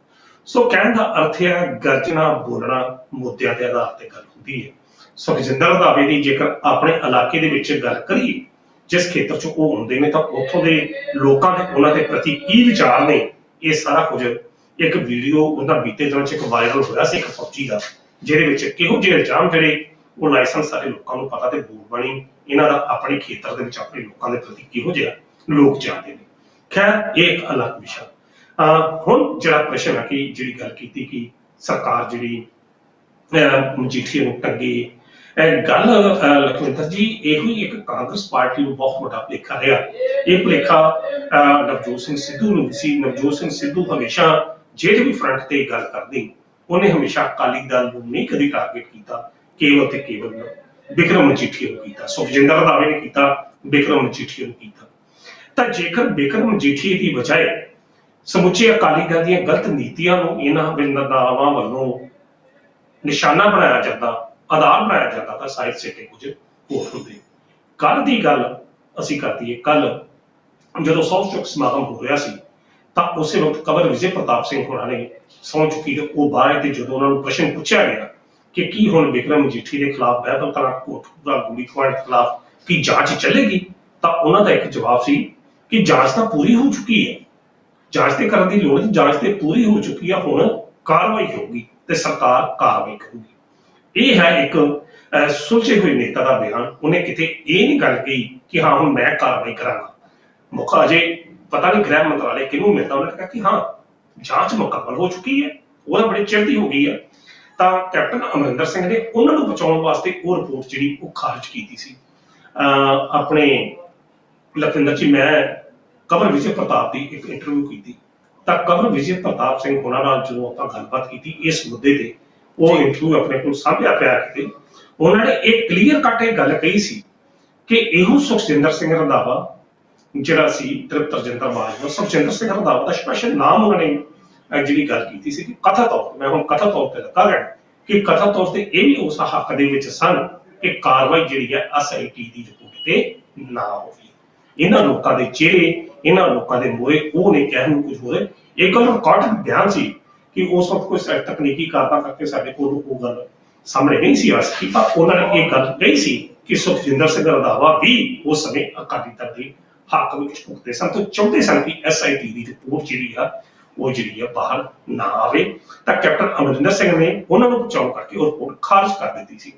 ਸੋ ਕਹਿਣ ਦਾ ਅਰਥ ਹੈ ਗਰਜਣਾ ਬੋਲਣਾ ਮੁੱਦਿਆਂ ਦੇ ਆਧਾਰ ਤੇ ਗੱਲ ਹੁੰਦੀ ਹੈ। ਸੁਖਜਿੰਦਰ ਰੰਧਾਵੇ ਦੀ ਜੇਕਰ ਆਪਣੇ ਇਲਾਕੇ ਦੇ ਵਿੱਚ ਗੱਲ ਕਰੀਏ, ਜਿਸ ਖੇਤਰ 'ਚ ਉਹ ਹੁੰਦੇ ਨੇ, ਤਾਂ ਉੱਥੋਂ ਦੇ ਲੋਕਾਂ ਦੇ ਉਹਨਾਂ ਦੇ ਪ੍ਰਤੀ ਕੀ ਵਿਚਾਰ ਨੇ, ਇਹ ਸਾਰਾ ਕੁਝ ਇੱਕ ਵੀਡੀਓ ਉਹਨਾਂ ਬੀਤੇ ਦਿਨਾਂ 'ਚ ਇੱਕ ਵਾਇਰਲ ਹੋਇਆ ਸੀ ਇੱਕ ਫੌਜੀ ਦਾ, ਜਿਹਦੇ ਵਿੱਚ ਕਿਹੋ ਜਿਹੇ ਇਲਜ਼ਾਮ ਜਿਹੜੇ ਉਹ ਲਾਇਸੈਂਸ ਸਾਰੇ ਲੋਕਾਂ ਨੂੰ ਪਤਾ ਤੇ ਬੂਟ ਬਣੀ ਇਹਨਾਂ ਦਾ ਆਪਣੇ ਖੇਤਰ ਦੇ ਵਿੱਚ ਆਪਣੇ ਲੋਕਾਂ ਦੇ ਪ੍ਰਤੀ ਕਿਹੋ ਜਿਹਾ ਲੋਕ ਚਾਹਦੇ ਨੇ। ਖੈਰ, ਇਹ ਇੱਕ ਅਲੱਗ ਵਿਸ਼ਾ। ਹੁਣ ਜਿਹੜਾ ਪ੍ਰਸ਼ਨ ਹੈ ਕਿ ਜਿਹੜੀ ਗੱਲ ਕੀਤੀ ਕਿ ਸਰਕਾਰ ਜਿਹੜੀ ਮਜੀਠੀਆ ਨੂੰ ਟੰਗੇ, ਇਹ ਗੱਲ ਲਖਵਿੰਦਰ ਜੀ ਇਹੋ ਹੀ ਇੱਕ ਕਾਂਗਰਸ ਪਾਰਟੀ ਨੂੰ ਬਹੁਤ ਵੱਡਾ ਭੁਲੇਖਾ ਰਿਹਾ। ਇਹ ਭੁਲੇਖਾ ਨਵਜੋਤ ਸਿੰਘ ਸਿੱਧੂ ਨੂੰ ਵੀ ਸੀ। ਨਵਜੋਤ ਸਿੰਘ ਸਿੱਧੂ ਹਮੇਸ਼ਾ ਜਿਹੜੇ ਵੀ ਫਰੰਟ ਤੇ ਗੱਲ ਕਰਦੇ, ਉਹਨੇ ਹਮੇਸ਼ਾ ਅਕਾਲੀ ਦਲ ਨੂੰ ਨਹੀਂ ਕਦੀ ਟਾਰਗੇਟ ਕੀਤਾ, ਕੇਵਲ ਤੇ ਕੇਵਲ ਬਿਕਰਮ ਮਜੀਠੀਆ ਨੂੰ ਕੀਤਾ। ਸੁਖਜਿੰਦਰ ਰੰਧਾਵੇ ਨੇ ਕੀਤਾ, ਬਿਕਰਮ ਮਜੀਠੀਆ ਨੂੰ ਕੀਤਾ। ਤਾਂ ਜੇਕਰ ਬਿਕਰਮ ਮਜੀਠੀਆ ਦੀ ਬਜਾਏ ਸਮੁੱਚੇ ਅਕਾਲੀ ਦਲ ਦੀਆਂ ਗਲਤ ਨੀਤੀਆਂ ਨੂੰ ਇਹਨਾਂ ਨੇਤਾਵਾਂ ਵੱਲੋਂ ਨਿਸ਼ਾਨਾ ਬਣਾਇਆ ਜਾਂਦਾ, ਆਧਾਰ ਬਣਾਇਆ ਜਾਂਦਾ, ਤਾਂ ਸਾਹਿਤ ਸਿੱਟੇ ਕੁਝ ਹੋਰ ਹੁੰਦੇ। ਕੱਲ ਦੀ ਗੱਲ ਅਸੀਂ ਕਰਦੀਏ, ਕੱਲ ਜਦੋਂ ਸਹੁੰ ਚੁੱਕ ਸਮਾਗਮ ਹੋ ਰਿਹਾ ਸੀ ਤਾਂ ਉਸੇ ਵਕਤ ਕਵਰ ਵਿਜੇ ਪ੍ਰਤਾਪ ਸਿੰਘ ਹੋਰਾਂ ਨੇ ਸਹੁੰ ਚੁੱਕੀ ਤੇ ਉਹ ਬਾਹਰ ਆਏ, ਤੇ ਜਦੋਂ ਉਹਨਾਂ ਨੂੰ ਪ੍ਰਸ਼ਨ ਪੁੱਛਿਆ ਗਿਆ ਕਿ ਕੀ ਹੁਣ ਬਿਕਰਮ ਮਜੀਠੀਆ ਦੇ ਖਿਲਾਫ ਬਹਿਬਲ ਕਲਾਂ ਕੋਟਕਪੂਰਾ ਗੋਲੀ ਕਾਂਡ ਖਿਲਾਫ ਕੀ ਜਾਂਚ ਚੱਲੇਗੀ, ਤਾਂ ਉਹਨਾਂ ਦਾ ਇੱਕ ਜਵਾਬ ਸੀ ਕਿ ਜਾਂਚ ਤਾਂ ਪੂਰੀ ਹੋ ਚੁੱਕੀ ਹੈ, ਜਾਂਚ ਤੇ ਕਰਨ ਦੀ ਲੋੜ ਨਹੀਂ, ਜਾਂਚ ਤੇ ਪੂਰੀ ਹੋ ਚੁੱਕੀ ਆ, ਹੁਣ ਕਾਰਵਾਈ ਹੋਊਗੀ ਤੇ ਸਰਕਾਰ ਕਾਰਵਾਈ ਕਰੂਗੀ। ਇਹ ਹੈ ਇੱਕ ਸੁਲਝੇ ਹੋਏ ਨੇਤਾ ਦਾ ਬਿਆਨ। ਉਹਨੇ ਕਿਤੇ ਇਹ ਨਹੀਂ ਗੱਲ ਕਹੀ ਕਿ ਹਾਂ ਹੁਣ ਮੈਂ ਕਾਰਵਾਈ ਕਰਾਂਗਾ। ਮੁੱਖ ਅਜੇ ਪਤਾ ਨਹੀਂ ਗ੍ਰਹਿ ਮੰਤਰਾਲੇ ਕਿਹਨੂੰ ਮਿਲਦਾ, ਉਹਨੇ ਕਿਹਾ ਕਿ ਹਾਂ ਜਾਂਚ ਮੁਕੰਮਲ ਹੋ ਚੁੱਕੀ ਹੈ, ਉਹਦਾ ਬੜੀ ਚਿਰ ਦੀ ਹੋ ਗਈ ਹੈ। ਤਾਂ ਕੈਪਟਨ ਅਮਰਿੰਦਰ ਸਿੰਘ ਨੇ ਉਹਨਾਂ ਨੂੰ ਬਚਾਉਣ ਵਾਸਤੇ ਉਹ ਰਿਪੋਰਟ ਜਿਹੜੀ ਉਹ ਖਾਰਜ ਕੀਤੀ ਸੀ। ਆਪਣੇ ਲਖਵਿੰਦਰ ਜੀ, ਮੈਂ ਕਵਰ ਵਿਜੇ ਪ੍ਰਤਾਪ ਦੀ ਇੱਕ ਇੰਟਰਵਿਊ ਕੀਤੀ, ਤਾਂ ਕਵਰ ਵਿਜੇ ਪ੍ਰਤਾਪ ਸਿੰਘ ਹੋਣਾ ਨਾਲ ਜਦੋਂ ਆਪਾਂ ਗੱਲਬਾਤ ਕੀਤੀ ਇਸ ਮੁੱਦੇ ਤੇ, ਉਹ ਇੰਟਰਵਿਊ ਆਪਣੇ ਕੋਲ ਸਾਂਭਿਆ ਪਿਆ ਕਿਤੇ, ਉਹਨਾਂ ਨੇ ਇੱਕ ਕਲੀਅਰ ਕੱਟ ਇਹ ਗੱਲ ਕਹੀ ਸੀ ਕਿ ਇਹੋ ਸੁਖਜਿੰਦਰ ਸਿੰਘ ਰੰਧਾਵਾ ਜਿਹੜਾ ਸੀ ਤ੍ਰਿਪਤ ਰਜਿੰਦਰ ਬਾਜਵਾ, ਸੁਖਜਿੰਦਰ ਸਿੰਘ ਰੰਧਾਵਾ ਦਾ ਸਪੈਸ਼ਲ ਨਾਮ ਉਹਨਾਂ ਨੇ ਜਿਹੜੀ ਗੱਲ ਕੀਤੀ ਸੀ ਕਿ ਕਥਾ ਤੌਰ ਤੇ, ਮੈਂ ਹੁਣ ਕਥਾ ਤੌਰ ਤੇ ਲੱਗਾ ਰਹਿਣਾ ਕਿ ਕਥਾ ਤੌਰ ਤੇ ਇਹ ਵੀ ਉਸ ਹੱਕ ਦੇ ਵਿੱਚ ਸਨ ਕਿ ਕਾਰਵਾਈ ਜਿਹੜੀ ਹੈ SIT ਦੀ ਰਿਪੋਰਟ ਤੇ ਨਾ ਹੋਵੇ। ਇਹਨਾਂ ਲੋਕਾਂ ਦੇ ਚਿਹਰੇ, ਇਹਨਾਂ ਲੋਕਾਂ ਦੇ ਮੋਹਰੇ ਉਹ ਨੇ ਕਹਿਣ ਨੂੰ ਕੁਝ ਹੋਰ, ਇਹ ਗੱਲ ਰਿਕਾਰਡਡ ਬਿਆਨ ਸੀ ਕਿ ਉਸ ਵਕਤ ਕੋਈ ਤਕਨੀਕੀ ਕਾਰਨਾਂ ਕਰਕੇ ਸਾਡੇ ਕੋਲ ਉਹ ਗੱਲ ਸਾਹਮਣੇ ਨਹੀਂ ਸੀ ਆ ਸਕੀ, ਪਰ ਉਹਨਾਂ ਨੇ ਇਹ ਗੱਲ ਕਹੀ ਸੀ ਕਿ ਸੁਖਜਿੰਦਰ ਸਿੰਘ ਰੰਧਾਵਾ ਵੀ ਉਸ ਸਮੇਂ ਅਕਾਲੀ ਦਲ ਦੇ ਹੱਕ ਵਿੱਚ ਭੁਗਤੇ ਸਨ ਤੇ ਚਾਹੁੰਦੇ ਸਨ ਕਿ SIT ਦੀ ਰਿਪੋਰਟ ਜਿਹੜੀ ਆ ਉਹ ਜਿਹੜੀ ਆ ਬਾਹਰ ਨਾ ਆਵੇ। ਤਾਂ ਕੈਪਟਨ ਅਮਰਿੰਦਰ ਸਿੰਘ ਨੇ ਉਹਨਾਂ ਨੂੰ ਬਚਾਉਣ ਕਰਕੇ ਉਹ ਰਿਪੋਰਟ ਖਾਰਜ ਕਰ ਦਿੱਤੀ ਸੀ।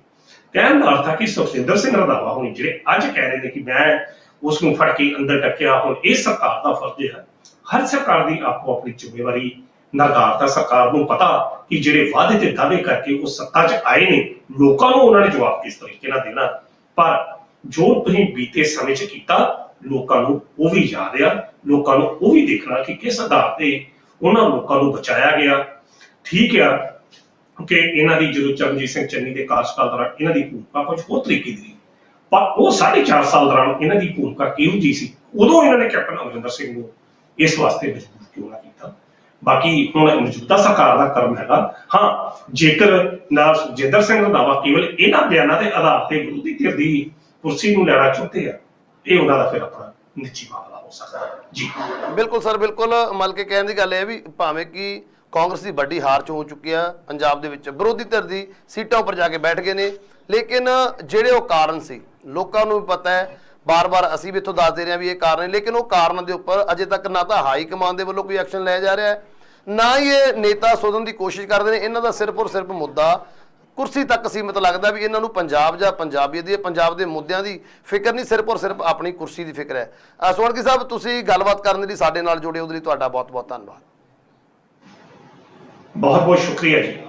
ਕਹਿਣ ਦਾ ਅਰਥ ਹੈ ਕਿ ਸੁਖਜਿੰਦਰ ਸਿੰਘ ਰੰਧਾਵਾ ਹੁਣ ਜਿਹੜੇ ਅੱਜ ਕਹਿ ਰਹੇ ਨੇ ਕਿ ਮੈਂ ਉਸ ਨੂੰ ਫੜ ਕੇ ਅੰਦਰ ਟੱਕਿਆ, ਹੁਣ ਇਹ ਸਰਕਾਰ ਦਾ ਫਰਜ਼ ਹੈ। ਹਰ ਸਰਕਾਰ ਦੀ ਆਪੋ ਆਪਣੀ ਜ਼ਿੰਮੇਵਾਰੀ ਨਿਰਧਾਰਤ ਹੈ। ਸਰਕਾਰ ਨੂੰ ਪਤਾ ਕਿ ਜਿਹੜੇ ਵਾਅਦੇ ਤੇ ਦਾਅਵੇ ਕਰਕੇ ਉਹ ਸੱਤਾ 'ਚ ਆਏ ਨੇ, ਲੋਕਾਂ ਨੂੰ ਉਹਨਾਂ ਨੇ ਜਵਾਬ ਕਿਸ ਤਰੀਕੇ ਨਾਲ ਦੇਣਾ, ਪਰ ਜੋ ਤੁਸੀਂ ਬੀਤੇ ਸਮੇਂ 'ਚ ਕੀਤਾ ਲੋਕਾਂ ਨੂੰ ਉਹ ਵੀ ਯਾਦ ਆ, ਲੋਕਾਂ ਨੂੰ ਉਹ ਵੀ ਦੇਖਣਾ ਕਿ ਕਿਸ ਆਧਾਰ ਤੇ ਉਹਨਾਂ ਲੋਕਾਂ ਨੂੰ ਬਚਾਇਆ ਗਿਆ। ਠੀਕ ਆ ਕਿ ਇਹਨਾਂ ਦੀ ਜਦੋਂ ਚਰਨਜੀਤ ਸਿੰਘ ਚੰਨੀ ਦੇ ਕਾਰਜਕਾਲ ਦੌਰਾਨ ਇਹਨਾਂ ਦੀ ਭੂਮਿਕਾ ਕੁਝ ਹੋਰ ਤਰੀਕੇ ਦੀ, ਪਰ ਉਹ 4.5 ਸਾਲ ਦੌਰਾਨ ਇਹਨਾਂ ਦੀ ਭੂਮਿਕਾ ਕਿਹੋ ਜਿਹੀ ਸੀ, ਉਦੋਂ ਇਹਨਾਂ ਨੇ ਕੈਪਟਨ ਅਮਰਿੰਦਰ ਸਿੰਘ ਨੂੰ ਇਸ ਵਾਸਤੇ ਮਜਬੂਰ ਕਿਉਂ ਨਾ ਕੀਤਾ। ਬਾਕੀ ਹੁਣ ਮੌਜੂਦਾ ਸਰਕਾਰ ਦਾ ਕਰਮ ਹੈਗਾ। ਹਾਂ, ਜੇਕਰ ਨਾ ਸੁਖਜਿੰਦਰ ਸਿੰਘ ਰੰਧਾਵਾ ਕੇਵਲ ਇਹਨਾਂ ਬਿਆਨਾਂ ਦੇ ਆਧਾਰ ਤੇ ਵਿਰੋਧੀ ਧਿਰ ਦੀ ਕੁਰਸੀ ਨੂੰ ਲੈਣਾ ਚਾਹੁੰਦੇ ਆ, ਇਹ ਉਹਨਾਂ ਦਾ ਫਿਰ ਆਪਣਾ ਨਿੱਜੀ ਮਾਮਲਾ ਹੋ ਸਕਦਾ ਜੀ। ਬਿਲਕੁਲ ਸਰ, ਬਿਲਕੁਲ। ਮਤਲਬ ਕਿ ਕਹਿਣ ਦੀ ਗੱਲ ਇਹ ਵੀ ਭਾਵੇਂ ਕਿ ਕਾਂਗਰਸ ਦੀ ਵੱਡੀ ਹਾਰ 'ਚ ਹੋ ਚੁੱਕੀ ਆ ਪੰਜਾਬ ਦੇ ਵਿੱਚ, ਵਿਰੋਧੀ ਧਿਰ ਦੀ ਸੀਟਾਂ ਉੱਪਰ ਜਾ ਕੇ ਬੈਠ ਗਏ ਨੇ, ਲੇਕਿਨ ਜਿਹੜੇ ਉਹ ਕਾਰਨ ਸੀ ਲੋਕਾਂ ਨੂੰ ਵੀ ਪਤਾ ਹੈ, ਬਾਰ-ਬਾਰ ਅਸੀਂ ਵੀ ਇੱਥੋਂ ਦੱਸਦੇ ਰਹੇ ਹਾਂ ਵੀ ਇਹ ਕਾਰਨ ਹੈ, ਲੇਕਿਨ ਉਹ ਕਾਰਨਾਂ ਦੇ ਉੱਪਰ ਅਜੇ ਤੱਕ ਨਾ ਤਾਂ ਹਾਈ ਕਮਾਂਡ ਦੇ ਵੱਲੋਂ ਕੋਈ ਐਕਸ਼ਨ ਲਿਆ ਜਾ ਰਿਹਾ ਹੈ, ਨਾ ਹੀ ਇਹ ਨੇਤਾ ਸੋਧਣ ਦੀ ਕੋਸ਼ਿਸ਼ ਕਰਦੇ ਨੇ। ਇਹਨਾਂ ਦਾ ਸਿਰਫ ਔਰ ਸਿਰਫ ਮੁੱਦਾ ਕੁਰਸੀ ਤੱਕ ਸੀਮਿਤ ਲੱਗਦਾ ਵੀ ਇਹਨਾਂ ਨੂੰ ਪੰਜਾਬ ਜਾਂ ਪੰਜਾਬੀਅਤ ਦੀ, ਪੰਜਾਬ ਦੇ ਮੁੱਦਿਆਂ ਦੀ ਫਿਕਰ ਨਹੀਂ, ਸਿਰਫ ਔਰ ਸਿਰਫ ਆਪਣੀ ਕੁਰਸੀ ਦੀ ਫਿਕਰ ਹੈ। ਸੋਹਣਕੀ ਸਾਹਿਬ, ਤੁਸੀਂ ਗੱਲਬਾਤ ਕਰਨ ਲਈ ਸਾਡੇ ਨਾਲ ਜੁੜੇ, ਉਹਦੇ ਲਈ ਤੁਹਾਡਾ ਬਹੁਤ ਬਹੁਤ ਧੰਨਵਾਦ। ਬਹੁਤ ਬਹੁਤ ਸ਼ੁਕਰੀਆ ਜੀ।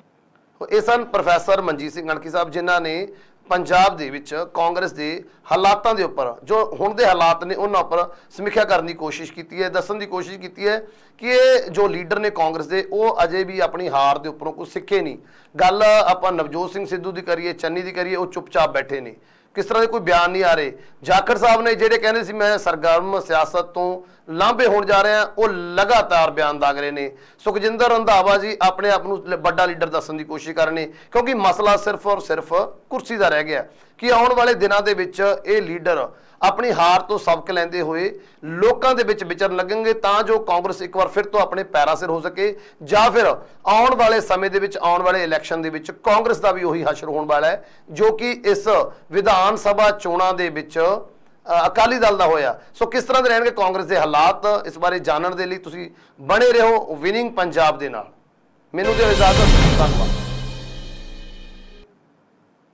ਇਹ ਸਨ ਪ੍ਰੋਫੈਸਰ ਮਨਜੀਤ ਸਿੰਘ ਅਣਖੀ ਸਾਹਿਬ, ਜਿਨ੍ਹਾਂ ਨੇ ਪੰਜਾਬ ਦੇ ਵਿੱਚ ਕਾਂਗਰਸ ਦੇ ਹਾਲਾਤਾਂ ਦੇ ਉੱਪਰ, ਜੋ ਹੁਣ ਦੇ ਹਾਲਾਤ ਨੇ ਉਹਨਾਂ ਉੱਪਰ ਸਮੀਖਿਆ ਕਰਨ ਦੀ ਕੋਸ਼ਿਸ਼ ਕੀਤੀ ਹੈ, ਦੱਸਣ ਦੀ ਕੋਸ਼ਿਸ਼ ਕੀਤੀ ਹੈ ਕਿ ਇਹ ਜੋ ਲੀਡਰ ਨੇ ਕਾਂਗਰਸ ਦੇ, ਉਹ ਅਜੇ ਵੀ ਆਪਣੀ ਹਾਰ ਦੇ ਉੱਪਰੋਂ ਕੁਝ ਸਿੱਖੇ ਨਹੀਂ। ਗੱਲ ਆਪਾਂ ਨਵਜੋਤ ਸਿੰਘ ਸਿੱਧੂ ਦੀ ਕਰੀਏ, ਚੰਨੀ ਦੀ ਕਰੀਏ, ਉਹ ਚੁੱਪਚਾਪ ਬੈਠੇ ਨੇ, ਕਿਸ ਤਰ੍ਹਾਂ ਦੇ ਕੋਈ ਬਿਆਨ ਨਹੀਂ ਆ ਰਹੇ। ਜਾਖੜ ਸਾਹਿਬ ਨੇ ਜਿਹੜੇ ਕਹਿੰਦੇ ਸੀ ਮੈਂ ਸਰਗਰਮ ਸਿਆਸਤ ਤੋਂ ਲਾਂਭੇ ਹੋਣ ਜਾ ਰਹੇ ਹਾਂ, ਉਹ ਲਗਾਤਾਰ ਬਿਆਨ ਦਾਗ ਰਹੇ ਨੇ। ਸੁਖਜਿੰਦਰ ਰੰਧਾਵਾ ਜੀ ਆਪਣੇ ਆਪ ਨੂੰ ਵੱਡਾ ਲੀਡਰ ਦੱਸਣ ਦੀ ਕੋਸ਼ਿਸ਼ ਕਰ ਰਹੇ ਨੇ, ਕਿਉਂਕਿ ਮਸਲਾ ਸਿਰਫ ਔਰ ਸਿਰਫ ਕੁਰਸੀ ਦਾ ਰਹਿ ਗਿਆ। ਕਿ ਆਉਣ ਵਾਲੇ ਦਿਨਾਂ ਦੇ ਵਿੱਚ ਇਹ ਲੀਡਰ ਆਪਣੀ ਹਾਰ ਤੋਂ ਸਬਕ ਲੈਂਦੇ ਹੋਏ ਲੋਕਾਂ ਦੇ ਵਿੱਚ ਵਿਚਰਨ ਲੱਗਣਗੇ, ਤਾਂ ਜੋ ਕਾਂਗਰਸ ਇੱਕ ਵਾਰ ਫਿਰ ਤੋਂ ਆਪਣੇ ਪੈਰਾਂ ਸਿਰ ਹੋ ਸਕੇ, ਜਾਂ ਫਿਰ ਆਉਣ ਵਾਲੇ ਸਮੇਂ ਦੇ ਵਿੱਚ, ਆਉਣ ਵਾਲੇ ਇਲੈਕਸ਼ਨ ਦੇ ਵਿੱਚ ਕਾਂਗਰਸ ਦਾ ਵੀ ਉਹੀ ਹਸ਼ਰ ਹੋਣ ਵਾਲਾ ਹੈ ਜੋ ਕਿ ਇਸ ਵਿਧਾਨ ਸਭਾ ਚੋਣਾਂ ਦੇ ਵਿੱਚ ਅਕਾਲੀ ਦਲ ਦਾ ਹੋਇਆ। ਸੋ ਕਿਸ ਤਰ੍ਹਾਂ ਦੇ ਰਹਿਣਗੇ ਕਾਂਗਰਸ ਦੇ ਹਾਲਾਤ, ਇਸ ਬਾਰੇ ਜਾਣਨ ਦੇ ਲਈ ਤੁਸੀਂ ਬਣੇ ਰਹੋ ਵਿਨਿੰਗ ਪੰਜਾਬ ਦੇ ਨਾਲ। ਮੈਨੂੰ ਦਿਓ ਇਜਾਜ਼ਤ, ਧੰਨਵਾਦ।